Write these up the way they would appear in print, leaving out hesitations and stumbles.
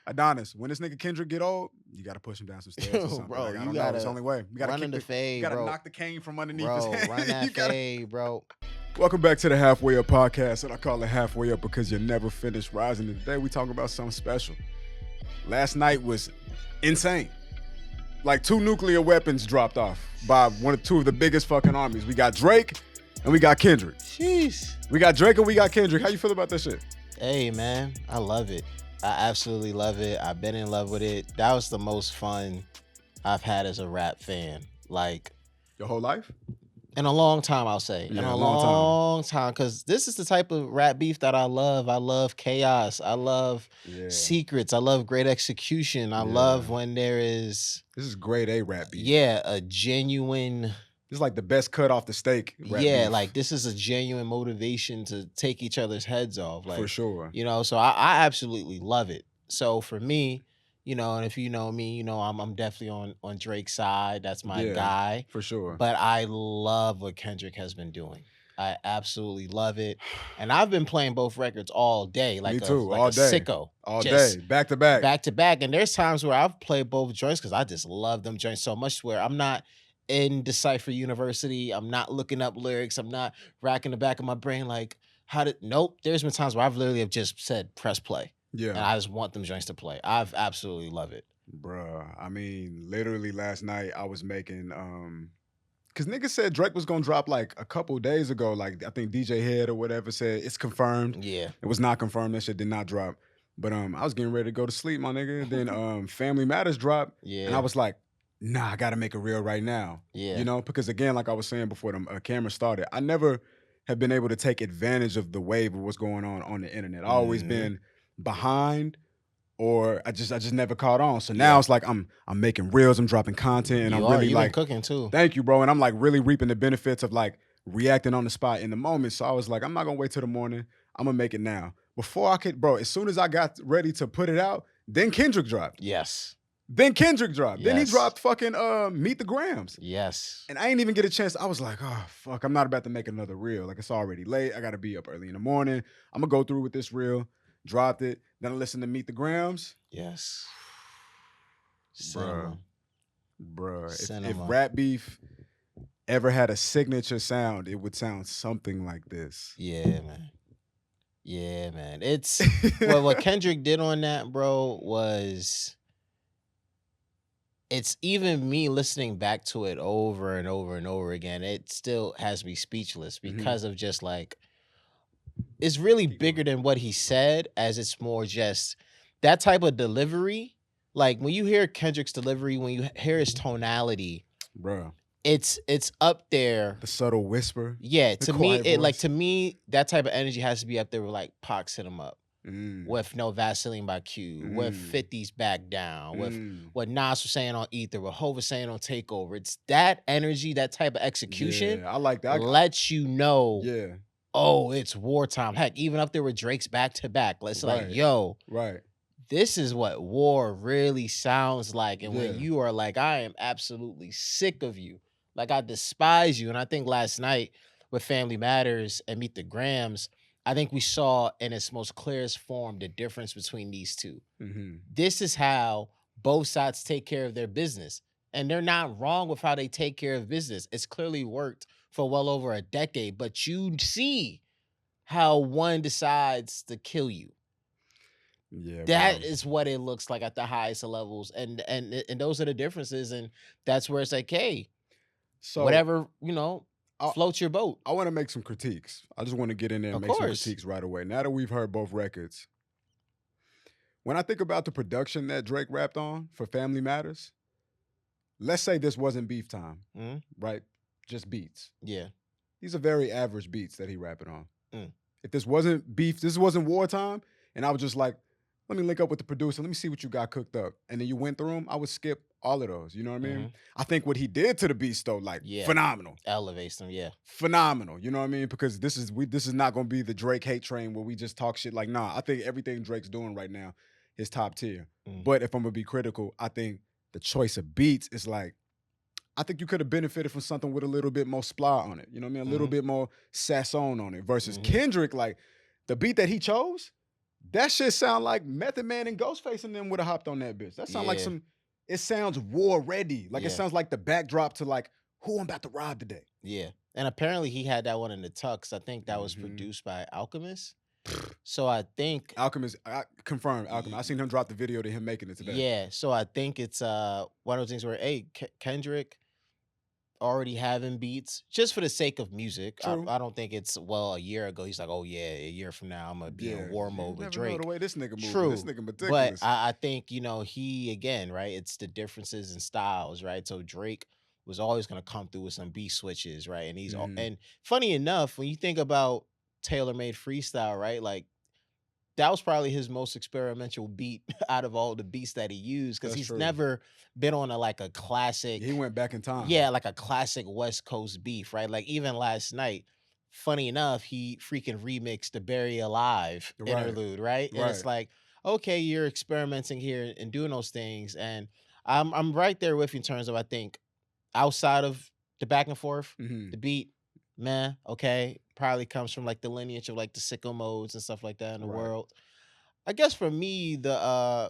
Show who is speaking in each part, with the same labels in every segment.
Speaker 1: Adonis, when this nigga Kendrick get old, you gotta push him down some stairs or something.
Speaker 2: Bro,
Speaker 1: Like, I
Speaker 2: you
Speaker 1: don't know. It's the
Speaker 2: gotta
Speaker 1: only way. You gotta
Speaker 2: run
Speaker 1: kick
Speaker 2: in the
Speaker 1: you
Speaker 2: fade,
Speaker 1: gotta
Speaker 2: bro.
Speaker 1: knock the cane from underneath his
Speaker 2: Bro,
Speaker 1: hand.
Speaker 2: run that
Speaker 1: You gotta-
Speaker 2: fade, bro.
Speaker 1: Welcome back to the Halfway Up podcast, and I call it Halfway Up because you're never finished rising. And today we talking about something special. Last night was insane. Like 2 nuclear weapons dropped off by two of the biggest fucking armies. We got Drake and we got Kendrick.
Speaker 2: Jeez.
Speaker 1: We got Drake and we got Kendrick. How you feel about that shit?
Speaker 2: Hey, man, I love it. I absolutely love it. I've been in love with it. That was the most fun I've had as a rap fan. Like,
Speaker 1: Your whole life?
Speaker 2: in a long time, I'll say. In
Speaker 1: Yeah,
Speaker 2: a
Speaker 1: a long time.
Speaker 2: long time. Because this is the type of rap beef that I love. I love chaos. I love secrets. I love great execution. I love when there is...
Speaker 1: This is grade A rap beef.
Speaker 2: Yeah, a genuine...
Speaker 1: This is like the best cut off the steak rap beef.
Speaker 2: Like this is a genuine motivation to take each other's heads off. Like,
Speaker 1: for sure.
Speaker 2: You know, so I absolutely love it. So for me, you know, and if you know me, you know, I'm definitely on Drake's side. That's my guy.
Speaker 1: For sure.
Speaker 2: But I love what Kendrick has been doing. I absolutely love it. And I've been playing both records all day. Like
Speaker 1: me too,
Speaker 2: like
Speaker 1: all
Speaker 2: a
Speaker 1: day.
Speaker 2: sicko.
Speaker 1: All day. Back to back.
Speaker 2: Back to back. And there's times where I've played both joints because I just love them joints so much where I'm not in Decipher University. I'm not looking up lyrics. I'm not racking the back of my brain like, nope. There's been times where I've literally have just said, press play.
Speaker 1: Yeah.
Speaker 2: And I just want them joints to play. I've absolutely love it.
Speaker 1: Bruh, I mean, literally last night I was making, because niggas said Drake was going to drop like a couple days ago. Like, I think DJ Head or whatever said it's confirmed.
Speaker 2: Yeah.
Speaker 1: It was not confirmed. That shit did not drop. But I was getting ready to go to sleep, my nigga. Then Family Matters dropped.
Speaker 2: Yeah.
Speaker 1: And I was like, nah, I got to make a reel right now.
Speaker 2: Yeah.
Speaker 1: You know, because again, like I was saying before the camera started, I never have been able to take advantage of the wave of what's going on the internet. I've always been behind, or I just never caught on. So now it's like I'm making reels, I'm dropping content, and I'm really like
Speaker 2: cooking too.
Speaker 1: Thank you, bro. And I'm like really reaping the benefits of like reacting on the spot in the moment. So I was like, I'm not gonna wait till the morning. I'm gonna make it now. Before I could, bro, as soon as I got ready to put it out, then Kendrick dropped.
Speaker 2: Yes.
Speaker 1: Then Kendrick dropped.
Speaker 2: Yes.
Speaker 1: Then he dropped fucking Meet the Grams.
Speaker 2: Yes.
Speaker 1: And I ain't even get a chance. I was like, oh, fuck, I'm not about to make another reel. Like, it's already late. I got to be up early in the morning. I'm going to go through with this reel. Dropped it. Then I listened to Meet the Grams.
Speaker 2: Yes.
Speaker 1: Bruh. If rap beef ever had a signature sound, it would sound something like this.
Speaker 2: Yeah, man. Yeah, man. It's well, what Kendrick did on that, bro, was... It's even me listening back to it over and over and over again. It still has me speechless because of just like, it's really bigger than what he said, as it's more just that type of delivery. Like when you hear Kendrick's delivery, when you hear his tonality,
Speaker 1: bro,
Speaker 2: it's up there.
Speaker 1: The subtle whisper.
Speaker 2: Yeah, to me,
Speaker 1: voice.
Speaker 2: that type of energy has to be up there with like Pac's Hit 'Em Up. With No Vaseline by Q, with 50's Back Down, with what Nas was saying on Ether, what Hov was saying on Takeover. It's that energy, that type of execution.
Speaker 1: Yeah, I like that.
Speaker 2: Lets you know,
Speaker 1: yeah,
Speaker 2: oh, it's wartime. Heck, even up there with Drake's back to back. It's like, yo, this is what war really sounds like. And when you are like, I am absolutely sick of you. Like, I despise you. And I think last night with Family Matters and Meet the Grams, I think we saw in its most clearest form the difference between these two. This is how both sides take care of their business. And they're not wrong with how they take care of business. It's clearly worked for well over a decade, but you see how one decides to kill you.
Speaker 1: Yeah,
Speaker 2: that is what it looks like at the highest levels. And those are the differences. And that's where it's like, hey, so whatever, you know, float your boat.
Speaker 1: I want to make some critiques. I just want to get in there and make some critiques right away. Now that we've heard both records, when I think about the production that Drake rapped on for Family Matters, let's say this wasn't beef time, right? Just beats.
Speaker 2: Yeah.
Speaker 1: These are very average beats that he rapping on. If this wasn't beef, this wasn't wartime, and I was just like, let me link up with the producer. Let me see what you got cooked up. And then you went through them, I would skip all of those. You know what I mean? I think what he did to the beats, though, like, phenomenal.
Speaker 2: Elevates them,
Speaker 1: phenomenal. You know what I mean? Because this is not going to be the Drake hate train where we just talk shit. Like, nah, I think everything Drake's doing right now is top tier. But if I'm going to be critical, I think the choice of beats is like, I think you could have benefited from something with a little bit more splat on it. You know what I mean? A little bit more sasson on it versus Kendrick, like, the beat that he chose, That shit sound like Method Man and Ghostface and them would have hopped on that bitch. That sound like some. It sounds war ready. Like it sounds like the backdrop to like who I'm about to rob today.
Speaker 2: Yeah, and apparently he had that one in the tux. I think that was produced by Alchemist. So I think
Speaker 1: Alchemist, I confirmed Alchemist. I seen him drop the video to him making it today.
Speaker 2: Yeah, so I think it's one of those things where Kendrick already having beats just for the sake of music. I don't think it's a year ago he's like, oh yeah, a year from now I'm gonna be in war mode with Drake.
Speaker 1: Know the way this nigga moves.
Speaker 2: True,
Speaker 1: this nigga meticulous.
Speaker 2: But I think he again, right? It's the differences in styles, right? So Drake was always gonna come through with some beat switches, right? And and funny enough, when you think about tailor-made freestyle, right? Like that was probably his most experimental beat out of all the beats that he used because he's never been on a classic.
Speaker 1: He went back in time.
Speaker 2: Yeah, like a classic West Coast beef, right? Like even last night, funny enough, he freaking remixed the Bury Alive interlude, right? And it's like, okay, you're experimenting here and doing those things, and I'm right there with you in terms of I think outside of the back and forth, the beat, man, okay, probably comes from like the lineage of like the sicko modes and stuff like that in the world. I guess for me, I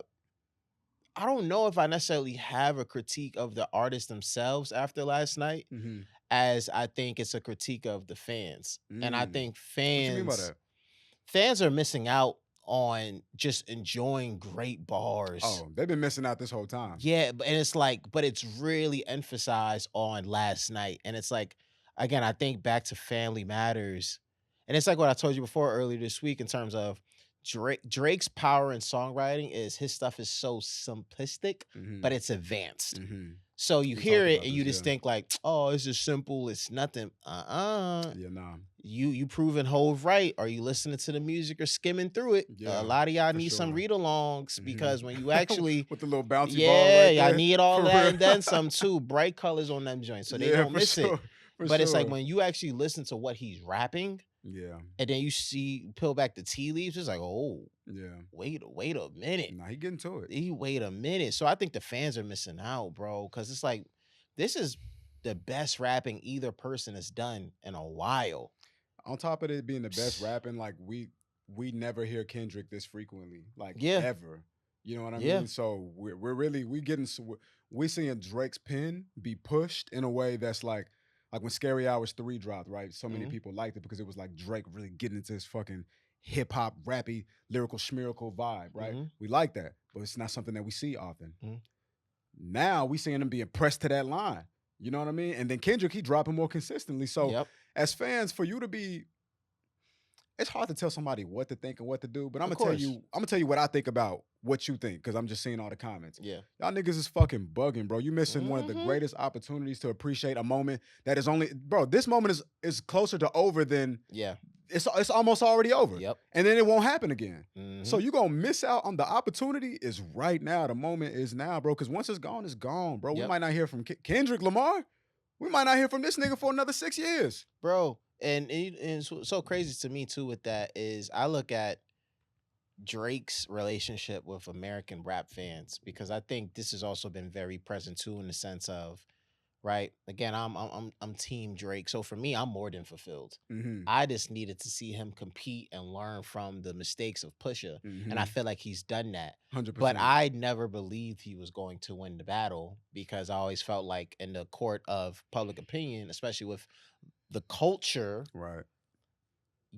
Speaker 2: don't know if I necessarily have a critique of the artists themselves after last night, as I think it's a critique of the fans. And I think fans,
Speaker 1: what you mean by that?
Speaker 2: Fans are missing out on just enjoying great bars.
Speaker 1: Oh, they've been missing out this whole time.
Speaker 2: Yeah, but it's really emphasized on last night. And it's like, again, I think back to Family Matters. And it's like what I told you before earlier this week in terms of Drake's power in songwriting is his stuff is so simplistic, but it's advanced. So you hear it and you just think like, oh, it's just simple. It's nothing. Yeah,
Speaker 1: nah.
Speaker 2: You proving Hove right. Are you listening to the music or skimming through it? A lot of y'all need some read-alongs because when you actually
Speaker 1: with the little bouncy ball right
Speaker 2: y'all need all that and then some too. Bright colors on them joints so they don't miss it. But it's like when you actually listen to what he's rapping, and then you peel back the tea leaves, it's like, oh, wait a minute.
Speaker 1: Nah, he getting to it.
Speaker 2: Wait a minute. So I think the fans are missing out, bro, because it's like this is the best rapping either person has done in a while.
Speaker 1: On top of it being the best rapping, like we never hear Kendrick this frequently, like ever. You know what I mean? So we're seeing Drake's pen be pushed in a way that's like when Scary Hours 3 dropped, right? So many people liked it because it was like Drake really getting into his fucking hip hop, rappy, lyrical, schmirical vibe, right? We like that, but it's not something that we see often. Now we seeing him being pressed to that line. You know what I mean? And then Kendrick, he dropping more consistently. So as fans, for you to be, it's hard to tell somebody what to think and what to do. But I'm gonna tell you what I think about what you think, because I'm just seeing all the comments.
Speaker 2: Yeah.
Speaker 1: Y'all niggas is fucking bugging, bro. You missing one of the greatest opportunities to appreciate a moment that is only, bro, this moment is closer to over than it's almost already over.
Speaker 2: Yep.
Speaker 1: And then it won't happen again. So you gonna miss out on the opportunity is right now. The moment is now, bro. Because once it's gone, bro. We might not hear from Kendrick Lamar. We might not hear from this nigga for another 6 years.
Speaker 2: Bro, and it's so crazy to me too with that is I look at Drake's relationship with American rap fans because I think this has also been very present too in the sense of, right? Again, I'm team Drake. So for me, I'm more than fulfilled. I just needed to see him compete and learn from the mistakes of Pusha. And I feel like he's done that.
Speaker 1: 100%.
Speaker 2: But I never believed he was going to win the battle because I always felt like in the court of public opinion, especially with the culture,
Speaker 1: right?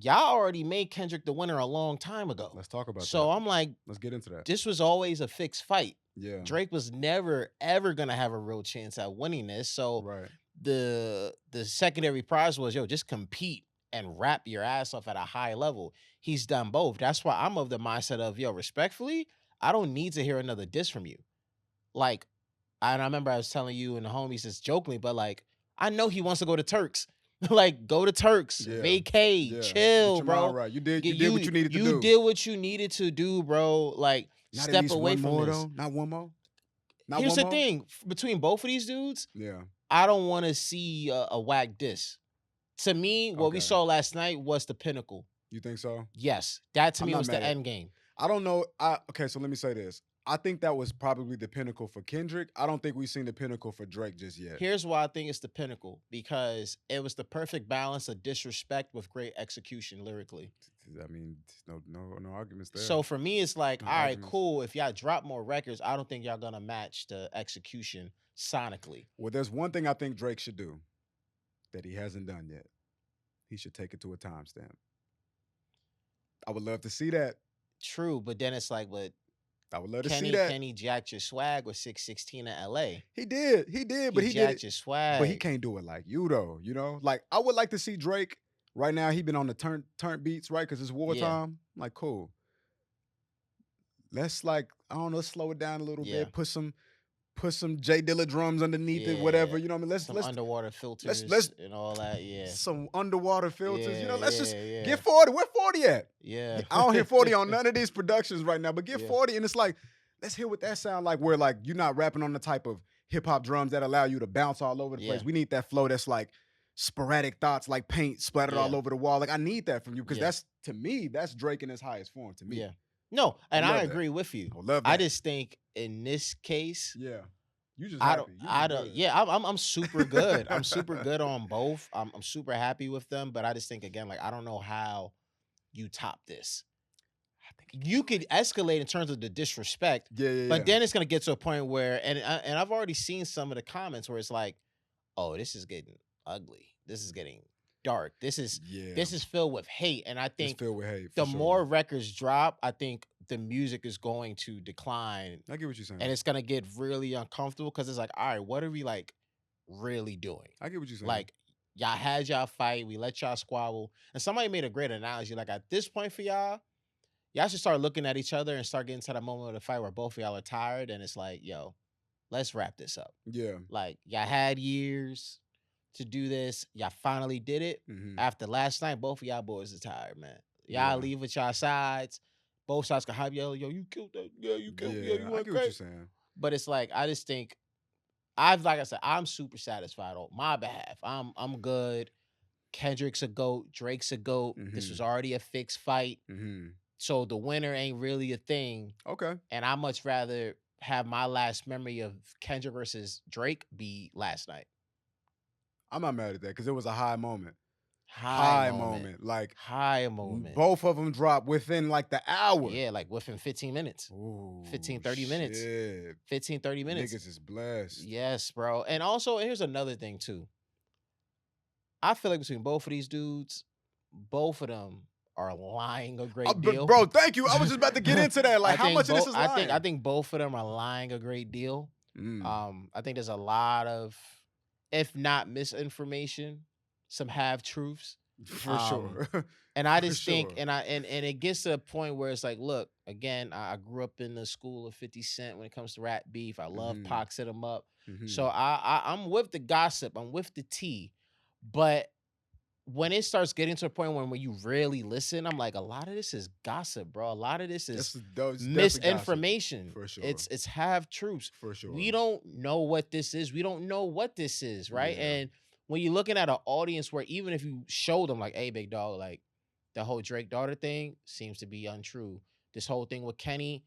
Speaker 2: Y'all already made Kendrick the winner a long time ago.
Speaker 1: Let's talk about that.
Speaker 2: So I'm like,
Speaker 1: let's get into that.
Speaker 2: This was always a fixed fight.
Speaker 1: Yeah.
Speaker 2: Drake was never, ever going to have a real chance at winning this. So the secondary prize was, just compete and rap your ass off at a high level. He's done both. That's why I'm of the mindset of, respectfully, I don't need to hear another diss from you. Like, and I remember I was telling you and the homies just jokingly, but like, I know he wants to go to Turks. Like, go to Turks, vacay, chill, bro.
Speaker 1: Right. You did what you needed to do.
Speaker 2: You did what you needed to do, bro. Like,
Speaker 1: not
Speaker 2: step away from
Speaker 1: more,
Speaker 2: this.
Speaker 1: Though? Not one more?
Speaker 2: Here's the thing. Between both of these dudes, I don't want to see a whack diss. To me, what we saw last night was the pinnacle.
Speaker 1: You think so?
Speaker 2: Yes. That to me was the end game.
Speaker 1: I don't know. Okay, so let me say this. I think that was probably the pinnacle for Kendrick. I don't think we've seen the pinnacle for Drake just yet.
Speaker 2: Here's why I think it's the pinnacle. Because it was the perfect balance of disrespect with great execution lyrically.
Speaker 1: I mean, no arguments there.
Speaker 2: So for me, it's like, all right, cool. If y'all drop more records, I don't think y'all gonna match the execution sonically.
Speaker 1: Well, there's one thing I think Drake should do that he hasn't done yet. He should take it to a timestamp. I would love to see that.
Speaker 2: True, but then it's like, but
Speaker 1: I would love to see that.
Speaker 2: Kenny jacked your swag with 616 in LA.
Speaker 1: He did, but he
Speaker 2: jacked your swag.
Speaker 1: But he can't do it like you though. You know, like I would like to see Drake. Right now, he been on the turn beats, right? Because it's wartime. Yeah. Like, cool. Let's I don't know, slow it down a little bit. Put some J Dilla drums underneath it, whatever. You know what I mean? Let's
Speaker 2: underwater filters and all that. Yeah.
Speaker 1: Some underwater filters. Let's just get 40. Where 40 at?
Speaker 2: Yeah.
Speaker 1: I don't hear 40 on none of these productions right now, but get 40, and it's like, let's hear what that sound like. Where you're not rapping on the type of hip hop drums that allow you to bounce all over the place. We need that flow that's like sporadic thoughts, like paint splattered all over the wall. Like I need that from you because that's, to me, that's Drake in his highest form. To me,
Speaker 2: no, and I agree with you.
Speaker 1: I love that.
Speaker 2: I just think in this case,
Speaker 1: you just happy.
Speaker 2: I don't. Yeah, I'm super good. I'm super good on both. I'm super happy with them, but I just think again, I don't know how you top this. You could escalate in terms of the disrespect, but then it's gonna get to a point where, and I've already seen some of the comments where it's like, oh, this is getting ugly. This is getting dark. This is filled with hate. And I think
Speaker 1: filled with hate,
Speaker 2: the more records drop, I think the music is going to decline.
Speaker 1: I get what you're saying.
Speaker 2: And it's gonna get really uncomfortable because it's like, all right, what are we really doing?
Speaker 1: I get what you're saying.
Speaker 2: Y'all had y'all fight, we let y'all squabble. And somebody made a great analogy. At this point for y'all should start looking at each other and start getting to that moment of the fight where both of y'all are tired and it's like, yo, let's wrap this up.
Speaker 1: Yeah.
Speaker 2: Y'all had years to do this. Y'all finally did it.
Speaker 1: Mm-hmm.
Speaker 2: After last night, both of y'all boys are tired, man. Y'all leave with y'all sides. Both sides can hype, yo, you killed that. Yeah, you killed. Yeah, you went
Speaker 1: I get what you're saying.
Speaker 2: But it's like, I just think like I said, I'm super satisfied on my behalf. I'm good. Kendrick's a GOAT. Drake's a GOAT. Mm-hmm. This was already a fixed fight.
Speaker 1: Mm-hmm.
Speaker 2: So the winner ain't really a thing.
Speaker 1: Okay.
Speaker 2: And I much rather have my last memory of Kendrick versus Drake be last night.
Speaker 1: I'm not mad at that because it was a high moment.
Speaker 2: High moment. High moment.
Speaker 1: Both of them dropped within the hour.
Speaker 2: Yeah, within 15 minutes.
Speaker 1: Ooh,
Speaker 2: 15, 30 minutes. 15, 30 minutes.
Speaker 1: Niggas is blessed.
Speaker 2: Yes, bro. And also, here's another thing, too. I feel like between both of these dudes, both of them are lying a great deal.
Speaker 1: Bro, thank you. I was just about to get into that. How much of this is lying?
Speaker 2: I think both of them are lying a great deal. I think there's a lot of, if not misinformation, some half-truths.
Speaker 1: For sure.
Speaker 2: And I just think, and it gets to a point where it's like, look, again, I grew up in the school of 50 Cent when it comes to rap beef. I love Pac, set him up. Mm-hmm. So I'm with the gossip. I'm with the tea. But when it starts getting to a point when you really listen, I'm like, a lot of this is gossip, bro. A lot of this is misinformation.
Speaker 1: For sure.
Speaker 2: It's half-truths.
Speaker 1: For sure.
Speaker 2: We don't know what this is. We don't know what this is, right? Yeah. And when you're looking at an audience where even if you show them hey, big dog, the whole Drake daughter thing seems to be untrue. This whole thing with Kenny,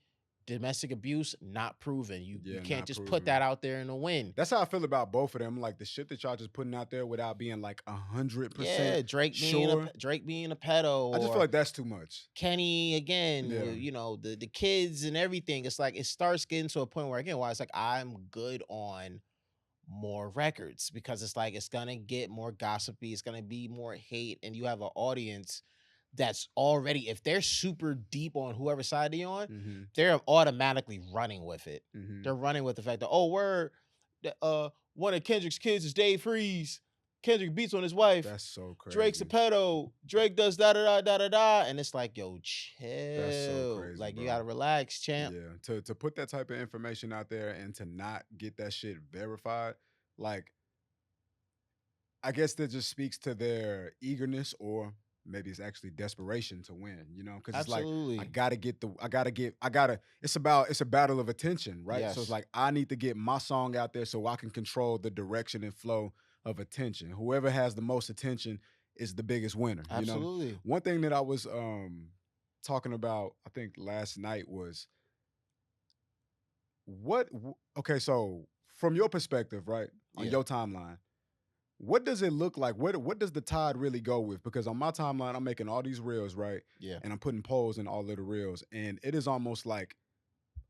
Speaker 2: domestic abuse, not proven. You can't just put that out there in the wind.
Speaker 1: That's how I feel about both of them. The shit that y'all just putting out there without being 100%.
Speaker 2: Yeah, Drake being a pedo.
Speaker 1: I just feel like that's too much.
Speaker 2: Kenny again, the kids and everything. It's it starts getting to a point where again, why it's I'm good on more records because it's gonna get more gossipy. It's gonna be more hate, and you have an audience that's already, if they're super deep on whoever side they're on, they're automatically running with it. They're running with the fact that, one of Kendrick's kids is Dave Freeze. Kendrick beats on his wife.
Speaker 1: That's so crazy.
Speaker 2: Drake's a pedo. Drake does da-da-da-da-da-da. And it's yo, chill.
Speaker 1: That's so crazy,
Speaker 2: you gotta relax, champ.
Speaker 1: Yeah, to put that type of information out there and to not get that shit verified, I guess that just speaks to their eagerness or maybe it's actually desperation to win, because it's a battle of attention, right?
Speaker 2: Yes.
Speaker 1: So it's I need to get my song out there so I can control the direction and flow of attention. Whoever has the most attention is the biggest winner.
Speaker 2: Absolutely.
Speaker 1: One thing that I was talking about, I think last night was so from your perspective, right, on your timeline, what does it look like? What does the tide really go with? Because on my timeline, I'm making all these reels, right?
Speaker 2: Yeah.
Speaker 1: And I'm putting polls in all of the reels. And it is almost like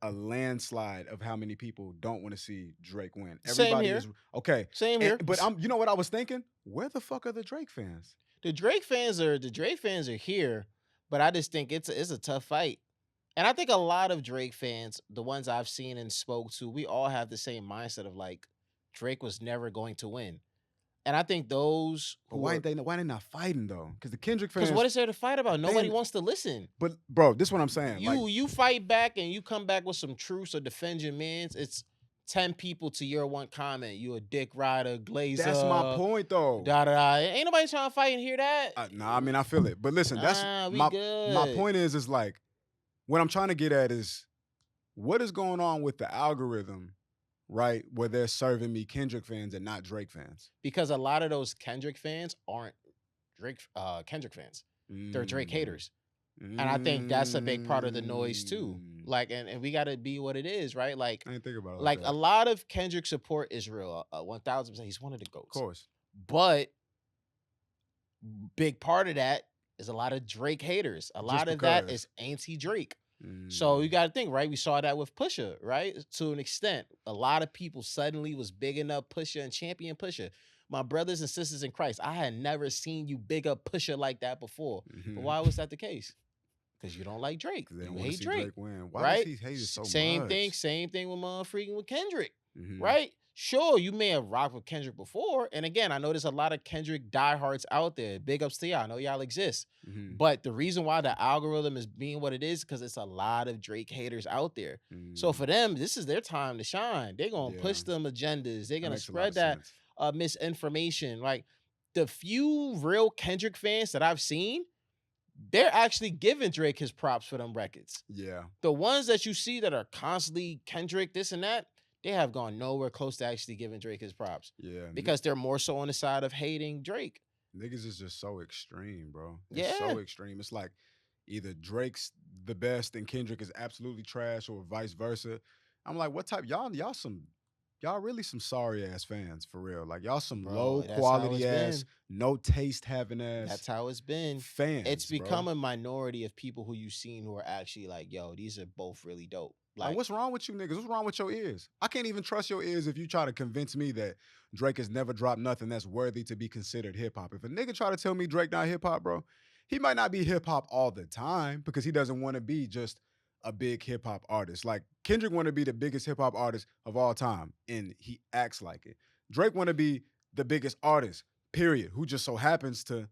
Speaker 1: a landslide of how many people don't want to see Drake win.
Speaker 2: Same here.
Speaker 1: Is okay.
Speaker 2: Same here.
Speaker 1: But you know what I was thinking? Where the fuck are the Drake fans?
Speaker 2: The Drake fans are here, but I just think it's a tough fight. And I think a lot of Drake fans, the ones I've seen and spoke to, we all have the same mindset of like Drake was never going to win. And I think those
Speaker 1: But why they not fighting though? Because the Kendrick fans.
Speaker 2: Because what is there to fight about? Nobody wants to listen.
Speaker 1: But bro, this is what I'm saying.
Speaker 2: You fight back and you come back with some truths or defend your mans. It's 10 people to your one comment. You a dick rider, glazer.
Speaker 1: That's my point though.
Speaker 2: Ain't nobody trying to fight and hear that.
Speaker 1: Nah, I mean I feel it. But listen, that's my point is like what I'm trying to get at is what is going on with the algorithm, right? Where they're serving me Kendrick fans and not Drake fans.
Speaker 2: Because a lot of those Kendrick fans aren't Kendrick fans. They're Drake haters. And I think that's a big part of the noise too. Like, and we got to be what it is, right? Like,
Speaker 1: I didn't think about it
Speaker 2: like a lot of Kendrick support Israel. 1000%. He's one of the GOATs.
Speaker 1: Of course.
Speaker 2: But big part of that is a lot of Drake haters. A lot of that is anti-Drake. So you got to think, right? We saw that with Pusha, right? To an extent, a lot of people suddenly was bigging up Pusha and champion Pusha. My brothers and sisters in Christ, I had never seen you big up Pusha like that before. But why was that the case? Because you don't like Drake. You hate Drake.
Speaker 1: Win. Why
Speaker 2: right?
Speaker 1: does he hate it so
Speaker 2: Same
Speaker 1: much?
Speaker 2: Same thing with freaking with Kendrick, right? Sure, you may have rocked with Kendrick before. And again, I know there's a lot of Kendrick diehards out there. Big ups to y'all. I know y'all exist. But the reason why the algorithm is being what it is because it's a lot of Drake haters out there. So for them, this is their time to shine. They're going to push them agendas. They're going to spread that misinformation. Like the few real Kendrick fans that I've seen, they're actually giving Drake his props for them records.
Speaker 1: Yeah.
Speaker 2: The ones that you see that are constantly Kendrick, this and that, they have gone nowhere close to actually giving Drake his props.
Speaker 1: Yeah.
Speaker 2: Because they're more so on the side of hating Drake.
Speaker 1: Niggas is just so extreme, bro.
Speaker 2: It's
Speaker 1: so extreme. It's like either Drake's the best and Kendrick is absolutely trash or vice versa. I'm like, what type? Y'all really some sorry ass fans for real. Like y'all some low quality ass, no taste having ass.
Speaker 2: That's how it's been.
Speaker 1: Fans.
Speaker 2: It's become a minority of people who you've seen who are actually like, yo, these are both really dope.
Speaker 1: Like, what's wrong with you niggas? What's wrong with your ears? I can't even trust your ears if you try to convince me that Drake has never dropped nothing that's worthy to be considered hip hop. If a nigga try to tell me Drake not hip hop, bro, he might not be hip hop all the time because he doesn't want to be just a big hip hop artist. Like Kendrick want to be the biggest hip hop artist of all time, and he acts like it. Drake want to be the biggest artist, period, who just so happens to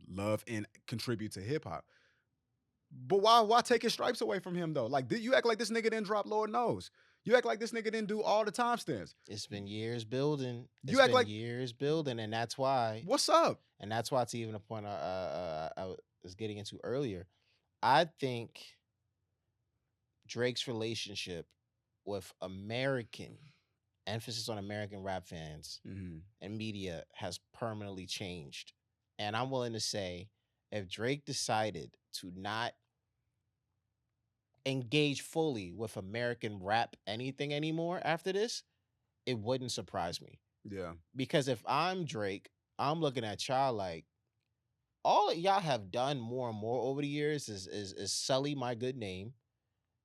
Speaker 1: love and contribute to hip hop. But why take his stripes away from him though? Like you act like this nigga didn't drop Lord knows. You act like this nigga didn't do all the timestamps.
Speaker 2: It's been years building.
Speaker 1: You act like
Speaker 2: years building, and that's why.
Speaker 1: What's up?
Speaker 2: And that's why, to even a point I was getting into earlier, I think Drake's relationship with American, emphasis on American rap fans and media has permanently changed. And I'm willing to say, if Drake decided to not engage fully with American rap anything anymore after this, it wouldn't surprise me.
Speaker 1: Yeah.
Speaker 2: Because if I'm Drake, I'm looking at y'all like, all y'all have done more and more over the years is sully my good name.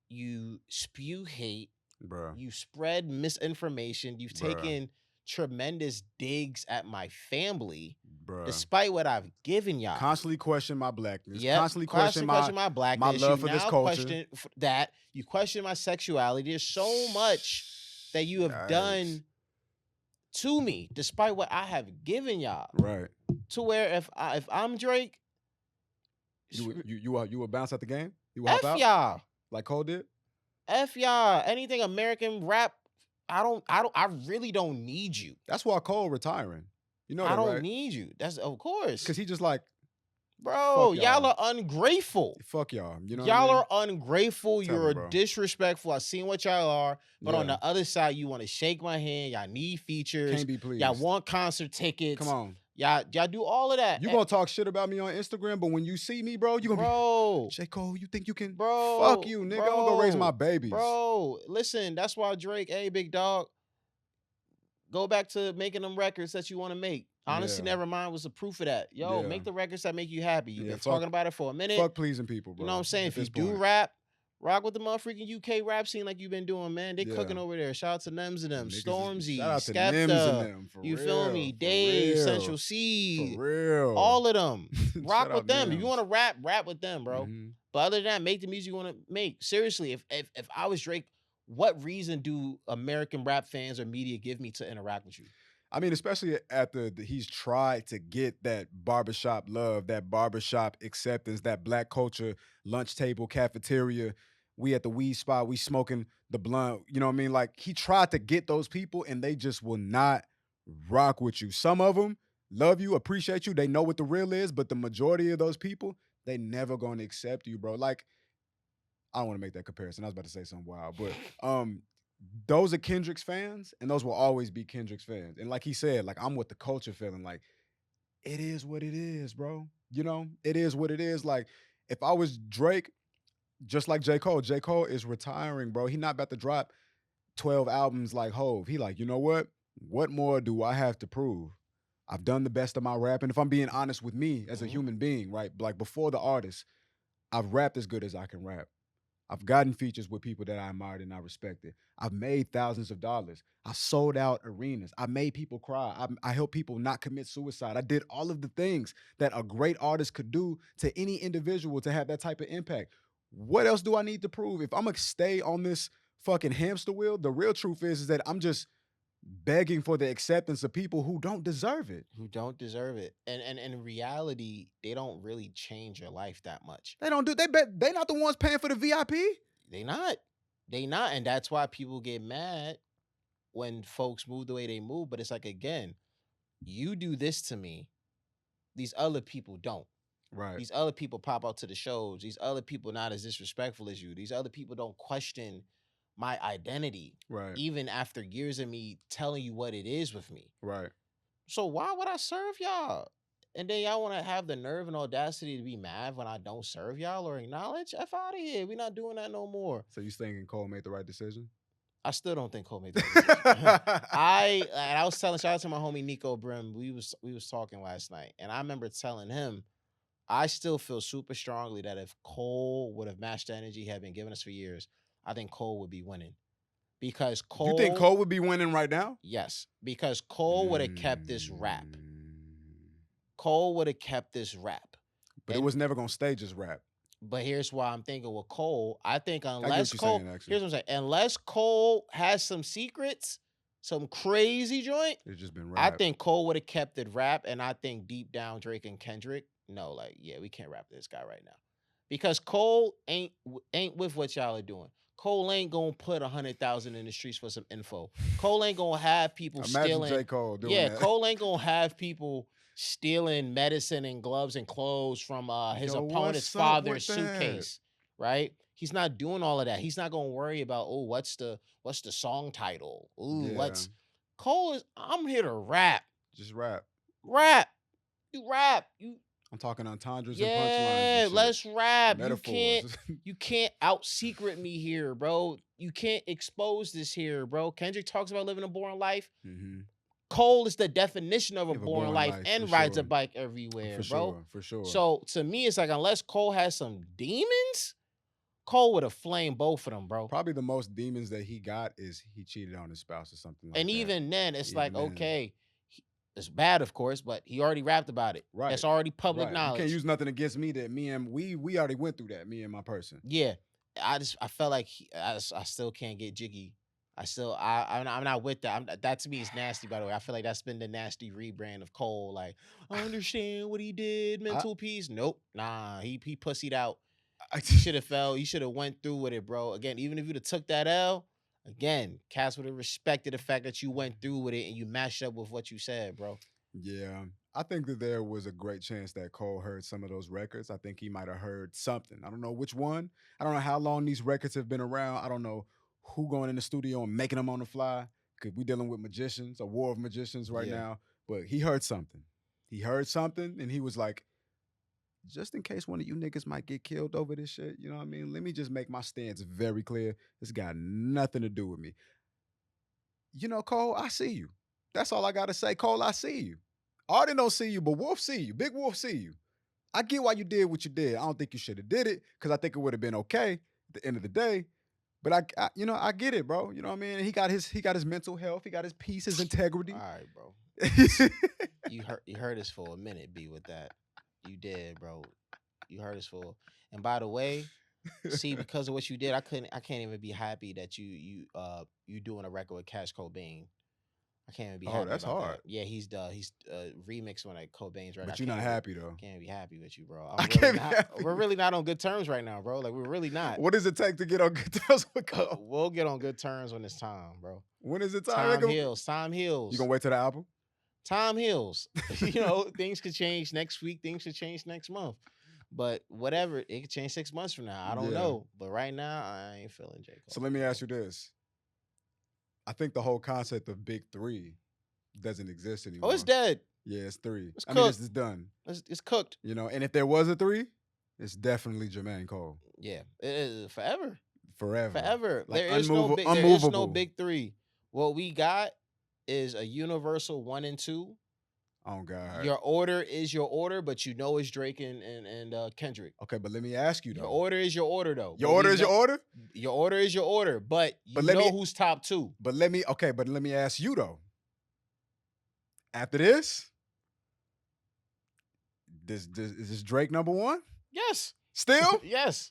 Speaker 2: You spew hate.
Speaker 1: Bruh.
Speaker 2: You spread misinformation. You've taken tremendous digs at my family.
Speaker 1: Bruh.
Speaker 2: Despite what I've given y'all.
Speaker 1: Constantly question my blackness.
Speaker 2: Yep.
Speaker 1: Constantly question my blackness. My love for this culture.
Speaker 2: Question that. You question my sexuality. There's so much that you have done to me, despite what I have given y'all.
Speaker 1: Right.
Speaker 2: To where if I'm Drake,
Speaker 1: you will bounce out the game? You will
Speaker 2: F y'all.
Speaker 1: Like Cole did?
Speaker 2: F y'all. Anything American rap, I really don't need you.
Speaker 1: That's why Cole retiring. You know that,
Speaker 2: I don't
Speaker 1: right?
Speaker 2: need you. That's of course.
Speaker 1: Because he just like,
Speaker 2: bro, y'all are ungrateful.
Speaker 1: Fuck y'all. You know
Speaker 2: y'all
Speaker 1: what I
Speaker 2: are ungrateful. You're disrespectful. I seen what y'all are. But on the other side, you want to shake my hand. Y'all need features.
Speaker 1: Can't be pleased.
Speaker 2: Y'all want concert tickets.
Speaker 1: Come on.
Speaker 2: Y'all do all of that.
Speaker 1: You gonna talk shit about me on Instagram, but when you see me, bro, you gonna be, J. Cole, you think you can?
Speaker 2: Bro,
Speaker 1: fuck you, nigga. I'm gonna go raise my babies.
Speaker 2: Bro, listen, that's why Drake, hey, big dog, go back to making them records that you want to make. Honestly, Nevermind was the proof of that. Yo, make the records that make you happy. You've been talking about it for a minute.
Speaker 1: Fuck pleasing people, bro.
Speaker 2: You know what I'm saying? If you do rap, rock with the motherfucking UK rap scene like you've been doing, man. They cooking over there. Shout out to Nems and them, Stormzy, Skepta. You feel me? Dave, Central C.
Speaker 1: For real.
Speaker 2: All of them. Rock with them. If you want to rap with them, bro. But other than that, make the music you want to make. Seriously, if I was Drake, what reason do American rap fans or media give me to interact with you?
Speaker 1: I mean, especially after he's tried to get that barbershop love, that barbershop acceptance, that black culture, lunch table, cafeteria. We at the weed spot, we smoking the blunt. You know what I mean? Like, he tried to get those people and they just will not rock with you. Some of them love you, appreciate you. They know what the real is, but the majority of those people, they never going to accept you, bro. Like, I don't want to make that comparison. I was about to say something wild, but those are Kendrick's fans, and those will always be Kendrick's fans. And like he said, like, I'm with the culture feeling. Like, it is what it is, bro. You know, it is what it is. Like, if I was Drake, just like J. Cole is retiring, bro. He not about to drop 12 albums like Hove. He like, you know what? What more do I have to prove? I've done the best of my rap. And if I'm being honest with me as a human being, right? Like, before the artist, I've rapped as good as I can rap. I've gotten features with people that I admired and I respected. I've made thousands of dollars. I sold out arenas. I made people cry. I helped people not commit suicide. I did all of the things that a great artist could do to any individual to have that type of impact. What else do I need to prove? If I'm going to stay on this fucking hamster wheel, the real truth is that I'm just begging for the acceptance of people who don't deserve it.
Speaker 2: And in reality, they don't really change your life that much.
Speaker 1: They don't do. They not the ones paying for the VIP.
Speaker 2: They not. And that's why people get mad when folks move the way they move. But it's like, again, you do this to me, these other people don't.
Speaker 1: Right.
Speaker 2: These other people pop out to the shows. These other people not as disrespectful as you. These other people don't question my identity,
Speaker 1: right?
Speaker 2: Even after years of me telling you what it is with me,
Speaker 1: right?
Speaker 2: So why would I serve y'all? And then y'all want to have the nerve and audacity to be mad when I don't serve y'all or acknowledge? F out of here. We're not doing that no more.
Speaker 1: So you thinking Cole made the right decision?
Speaker 2: I still don't think Cole made the right decision. I was telling, shout out to my homie Nico Brim. We was talking last night, and I remember telling him, I still feel super strongly that if Cole would have matched the energy he had been giving us for years, I think Cole would be winning. Because Cole...
Speaker 1: You think Cole would be winning right now?
Speaker 2: Yes. Because Cole would have kept this rap. Cole would have kept this rap.
Speaker 1: But it was never going to stay just rap.
Speaker 2: But here's why I'm thinking with Cole. I think unless Cole... Here's what I'm saying. Unless Cole has some secrets, some crazy joint...
Speaker 1: It's just been rap.
Speaker 2: I think Cole would have kept it rap. And I think deep down Drake and Kendrick, no, like, yeah, we can't rap this guy right now. Because Cole ain't with what y'all are doing. Cole ain't gonna put 100,000 in the streets for some info. Cole ain't gonna have people stealing.
Speaker 1: J. Cole doing that.
Speaker 2: Cole ain't gonna have people stealing medicine and gloves and clothes from his opponent's father's suitcase, right? He's not doing all of that. He's not gonna worry about, oh, what's the song title? Ooh, what's Cole is. I'm here to rap.
Speaker 1: Just rap.
Speaker 2: Rap. You rap. You.
Speaker 1: I'm talking entendres and punchlines.
Speaker 2: Yeah, let's rap. Metaphors. You can't out secret me here, bro. You can't expose this here, bro. Kendrick talks about living a boring life.
Speaker 1: Mm-hmm.
Speaker 2: Cole is the definition of a boring life and rides a bike everywhere, bro.
Speaker 1: For sure.
Speaker 2: So to me, it's like unless Cole has some demons, Cole would have flamed both of them, bro.
Speaker 1: Probably the most demons that he got is he cheated on his spouse or something like that.
Speaker 2: And even then, it's like, okay. It's bad, of course, but he already rapped about it. Right. That's already public knowledge.
Speaker 1: You can't use nothing against me that we already went through that, me and my person.
Speaker 2: Yeah. I felt like I still can't get jiggy. I'm not with that. That to me is nasty, by the way. I feel like that's been the nasty rebrand of Cole. Like, I understand what he did, mental peace. Nope. Nah, he pussied out. He should have fell. He should have went through with it, bro. Again, even if you'd have took that L, again, Cass would have respected the fact that you went through with it and you matched up with what you said, bro.
Speaker 1: Yeah. I think that there was a great chance that Cole heard some of those records. I think he might have heard something. I don't know which one. I don't know how long these records have been around. I don't know who going in the studio and making them on the fly, because we're dealing with magicians, a war of magicians right now. But he heard something. He heard something, and he was like, just in case one of you niggas might get killed over this shit, you know what I mean? Let me just make my stance very clear. This got nothing to do with me. You know, Cole, I see you. That's all I got to say. Cole, I see you. Arden don't see you, but Wolf see you. Big Wolf see you. I get why you did what you did. I don't think you should have did it because I think it would have been okay at the end of the day. But I get it, bro. You know what I mean? He got his mental health. He got his peace, his integrity.
Speaker 2: All right, bro. You hurt us for a minute, B, with that. You did, bro. You hurt us for. And by the way, see, because of what you did, I can't even be happy that you doing a record with Cash Cobain. I can't even be happy.
Speaker 1: Oh, that's
Speaker 2: about
Speaker 1: hard.
Speaker 2: That. Yeah, he's remixed one of Cobain's record.
Speaker 1: But you're not happy though.
Speaker 2: Can't be happy with you, bro. We're really not on good terms right now, bro. Like we're really not.
Speaker 1: What does it take to get on good terms with Cole?
Speaker 2: We'll get on good terms when it's time, bro.
Speaker 1: When is it time?
Speaker 2: Time heals.
Speaker 1: You gonna wait till the album?
Speaker 2: Time heals. Things could change next week. Things could change next month. But whatever, it could change 6 months from now. I don't know. But right now, I ain't feeling J. Cole.
Speaker 1: So let me ask you this. I think the whole concept of Big Three doesn't exist anymore.
Speaker 2: Oh, it's dead.
Speaker 1: Yeah, it's 3.
Speaker 2: It's
Speaker 1: I mean, it's done.
Speaker 2: It's cooked.
Speaker 1: And if there was a 3, it's definitely Jermaine Cole.
Speaker 2: Yeah, it is forever.
Speaker 1: Like
Speaker 2: there is no Big 3. What we got is a universal 1 and 2.
Speaker 1: Oh God.
Speaker 2: Your order is your order, but it's Drake and Kendrick.
Speaker 1: Okay, but let me ask you though.
Speaker 2: Your order is your order though.
Speaker 1: Your order is your order?
Speaker 2: Your order is your order, but who's top 2.
Speaker 1: But let me ask you though. After this, is this Drake number 1?
Speaker 2: Yes.
Speaker 1: Still?
Speaker 2: Yes.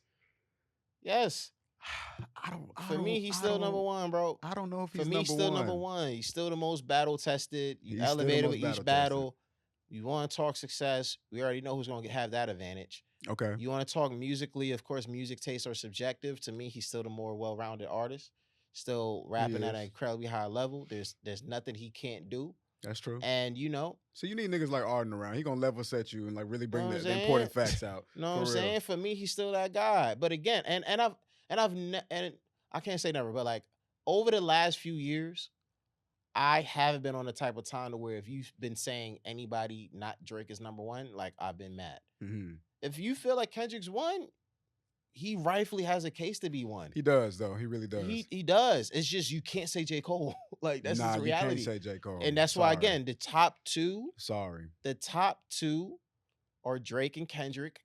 Speaker 2: For me, he's still number 1, bro.
Speaker 1: I don't know if he's
Speaker 2: number 1. For me, he's still number 1. He's still the most battle tested. You elevated with each battle. You want to talk success. We already know who's going to have that advantage.
Speaker 1: Okay.
Speaker 2: You want to talk musically. Of course, music tastes are subjective. To me, he's still the more well-rounded artist. Still rapping at an incredibly high level. There's nothing he can't do.
Speaker 1: That's true.
Speaker 2: And
Speaker 1: so you need niggas like Arden around. He gonna level set you and like really bring the important facts out.
Speaker 2: Know what I'm saying? For me, he's still that guy. But again, and I can't say never, but like over the last few years, I haven't been on the type of time to where if you've been saying anybody not Drake is number 1, like I've been mad.
Speaker 1: Mm-hmm.
Speaker 2: If you feel like Kendrick's 1, he rightfully has a case to be 1.
Speaker 1: He does, though. He really does.
Speaker 2: He does. It's just you can't say J. Cole. Like that's the reality.
Speaker 1: You can't say J. Cole.
Speaker 2: And that's why again, the top 2.
Speaker 1: Sorry.
Speaker 2: The top 2 are Drake and Kendrick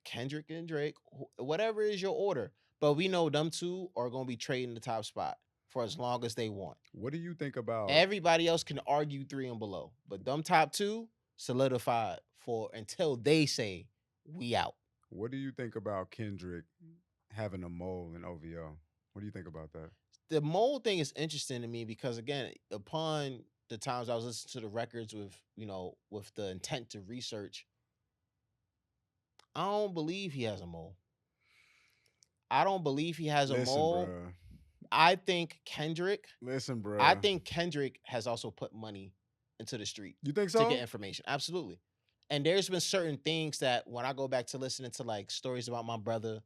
Speaker 2: and Drake, whatever is your order. But we know them 2 are gonna be trading the top spot for as long as they want.
Speaker 1: What do you think about
Speaker 2: everybody else can argue 3 and below, but them top 2 solidified for until they say we out.
Speaker 1: What do you think about Kendrick having a mole in OVO? What do you think about that?
Speaker 2: The mole thing is interesting to me because again, upon the times I was listening to the records with the intent to research, I don't believe he has a mole. I don't believe he has a mole.
Speaker 1: Bruh.
Speaker 2: I think Kendrick.
Speaker 1: Listen, bro.
Speaker 2: I think Kendrick has also put money into the street.
Speaker 1: You think so?
Speaker 2: To get information. Absolutely. And there's been certain things that when I go back to listening to like stories about my brother,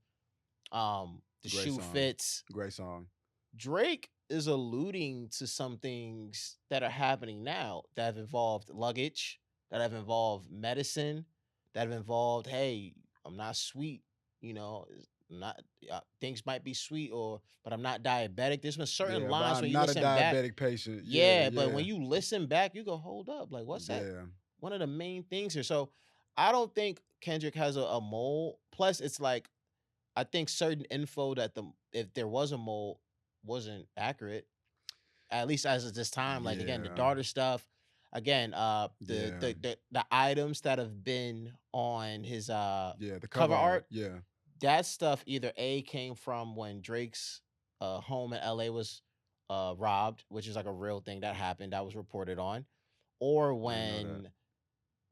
Speaker 2: the
Speaker 1: Great
Speaker 2: shoe
Speaker 1: song.
Speaker 2: fits.
Speaker 1: Great song.
Speaker 2: Drake is alluding to some things that are happening now that have involved luggage, that have involved medicine, that have involved, hey, I'm not sweet, not things might be sweet but I'm not diabetic. There's been certain lines when you listen back.
Speaker 1: I'm not a diabetic patient.
Speaker 2: Yeah, but when you listen back, you go, hold up, like what's that? One of the main things here. So I don't think Kendrick has a mole. Plus, it's like I think certain info that if there was a mole wasn't accurate, at least as of this time. Like again, the daughter stuff. Again, the items that have been on his
Speaker 1: the
Speaker 2: cover art.
Speaker 1: Yeah.
Speaker 2: That stuff either came from when Drake's home in LA was robbed, which is like a real thing that happened that was reported on, or when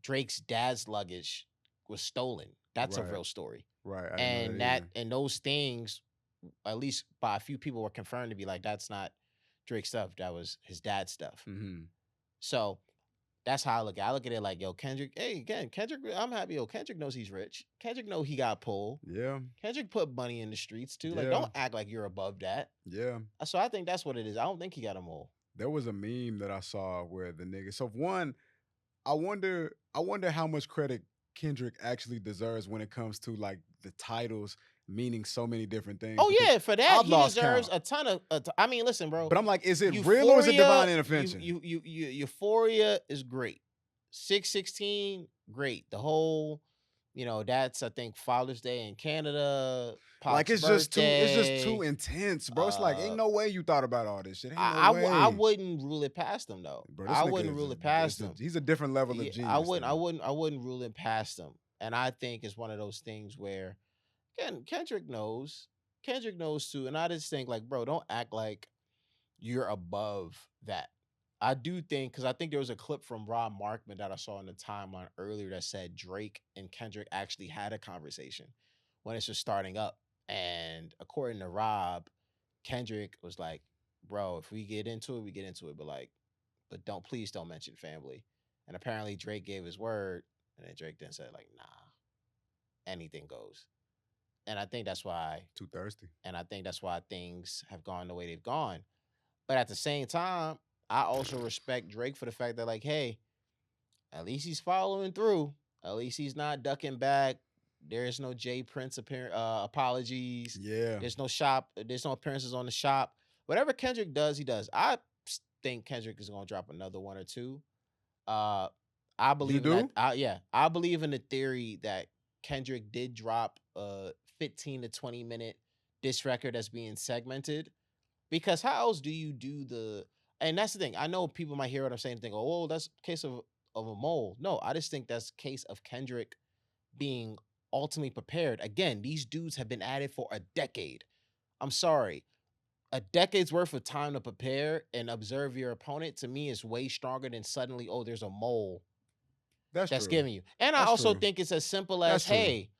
Speaker 2: Drake's dad's luggage was stolen. That's a real story.
Speaker 1: Right.
Speaker 2: And those things, at least by a few people, were confirmed to be like, that's not Drake's stuff. That was his dad's stuff.
Speaker 1: Mm-hmm.
Speaker 2: So that's how I look at it. I look at it like, yo, Kendrick, hey, again, Kendrick, I'm happy. Yo, Kendrick knows he's rich. Kendrick know he got pulled.
Speaker 1: Yeah.
Speaker 2: Kendrick put money in the streets too. Like, don't act like you're above that.
Speaker 1: Yeah.
Speaker 2: So I think that's what it is. I don't think he got a mole.
Speaker 1: There was a meme that I saw where the nigga. So one, I wonder how much credit Kendrick actually deserves when it comes to like the titles meaning so many different things.
Speaker 2: Oh yeah, for that he deserves a ton of. I mean, listen, bro.
Speaker 1: But I'm like, is it real or is it divine intervention?
Speaker 2: Euphoria is great. 616, great. The whole, that's I think Father's Day in Canada,
Speaker 1: Like
Speaker 2: Pac's
Speaker 1: it's just too
Speaker 2: birthday.
Speaker 1: intense, bro. It's like ain't no way you thought about all this shit. Ain't no
Speaker 2: I
Speaker 1: way,
Speaker 2: wouldn't rule it past them though.
Speaker 1: bro. This
Speaker 2: I
Speaker 1: nigga
Speaker 2: wouldn't rule it past them.
Speaker 1: he's a different level of
Speaker 2: Yeah,
Speaker 1: genius.
Speaker 2: I wouldn't rule it past them. And I think it's one of those things where Kendrick knows. Kendrick knows too. And I just think like, bro, don't act like you're above that. I do think, because I think there was a clip from Rob Markman that I saw in the timeline earlier that said Drake and Kendrick actually had a conversation when it's just starting up. And according to Rob, Kendrick was like, bro, if we get into it, we get into it. But please don't mention family. And apparently Drake gave his word. And then Drake then said, like, nah, anything goes. And I think that's why
Speaker 1: too thirsty.
Speaker 2: And I think that's why things have gone the way they've gone. But at the same time, I also respect Drake for the fact that, like, hey, at least he's following through. At least he's not ducking back. There is no Jay Prince apologies.
Speaker 1: Yeah.
Speaker 2: There's no appearances on the shop. Whatever Kendrick does, he does. I think Kendrick is gonna drop another one or two. I believe in that. I believe in the theory that Kendrick did drop a 15 to 20 minute diss record that's being segmented. Because how else do you do and that's the thing. I know people might hear what I'm saying and think, oh, that's a case of a mole. No, I just think that's a case of Kendrick being ultimately prepared. Again, these dudes have been at it for a decade. I'm sorry. A decade's worth of time to prepare and observe your opponent, to me, is way stronger than suddenly, oh, there's a mole that's giving you. And I also think it's as simple as, hey,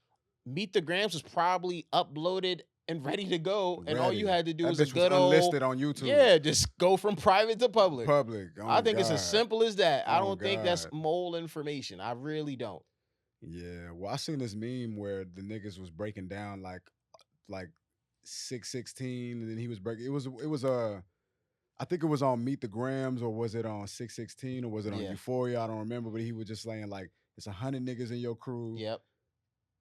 Speaker 2: Meet the Grams was probably uploaded and ready to go, and all you had to do was a good old
Speaker 1: unlisted on YouTube.
Speaker 2: Yeah, just go from private to public. I think it's as simple as that. I don't think that's mole information. I really don't.
Speaker 1: Yeah, well, I seen this meme where the niggas was breaking down like 616, and then he was breaking. It was I think it was on Meet the Grams, or was it on 616, or was it on Euphoria? I don't remember, but he was just saying like it's 100 niggas in your crew.
Speaker 2: Yep.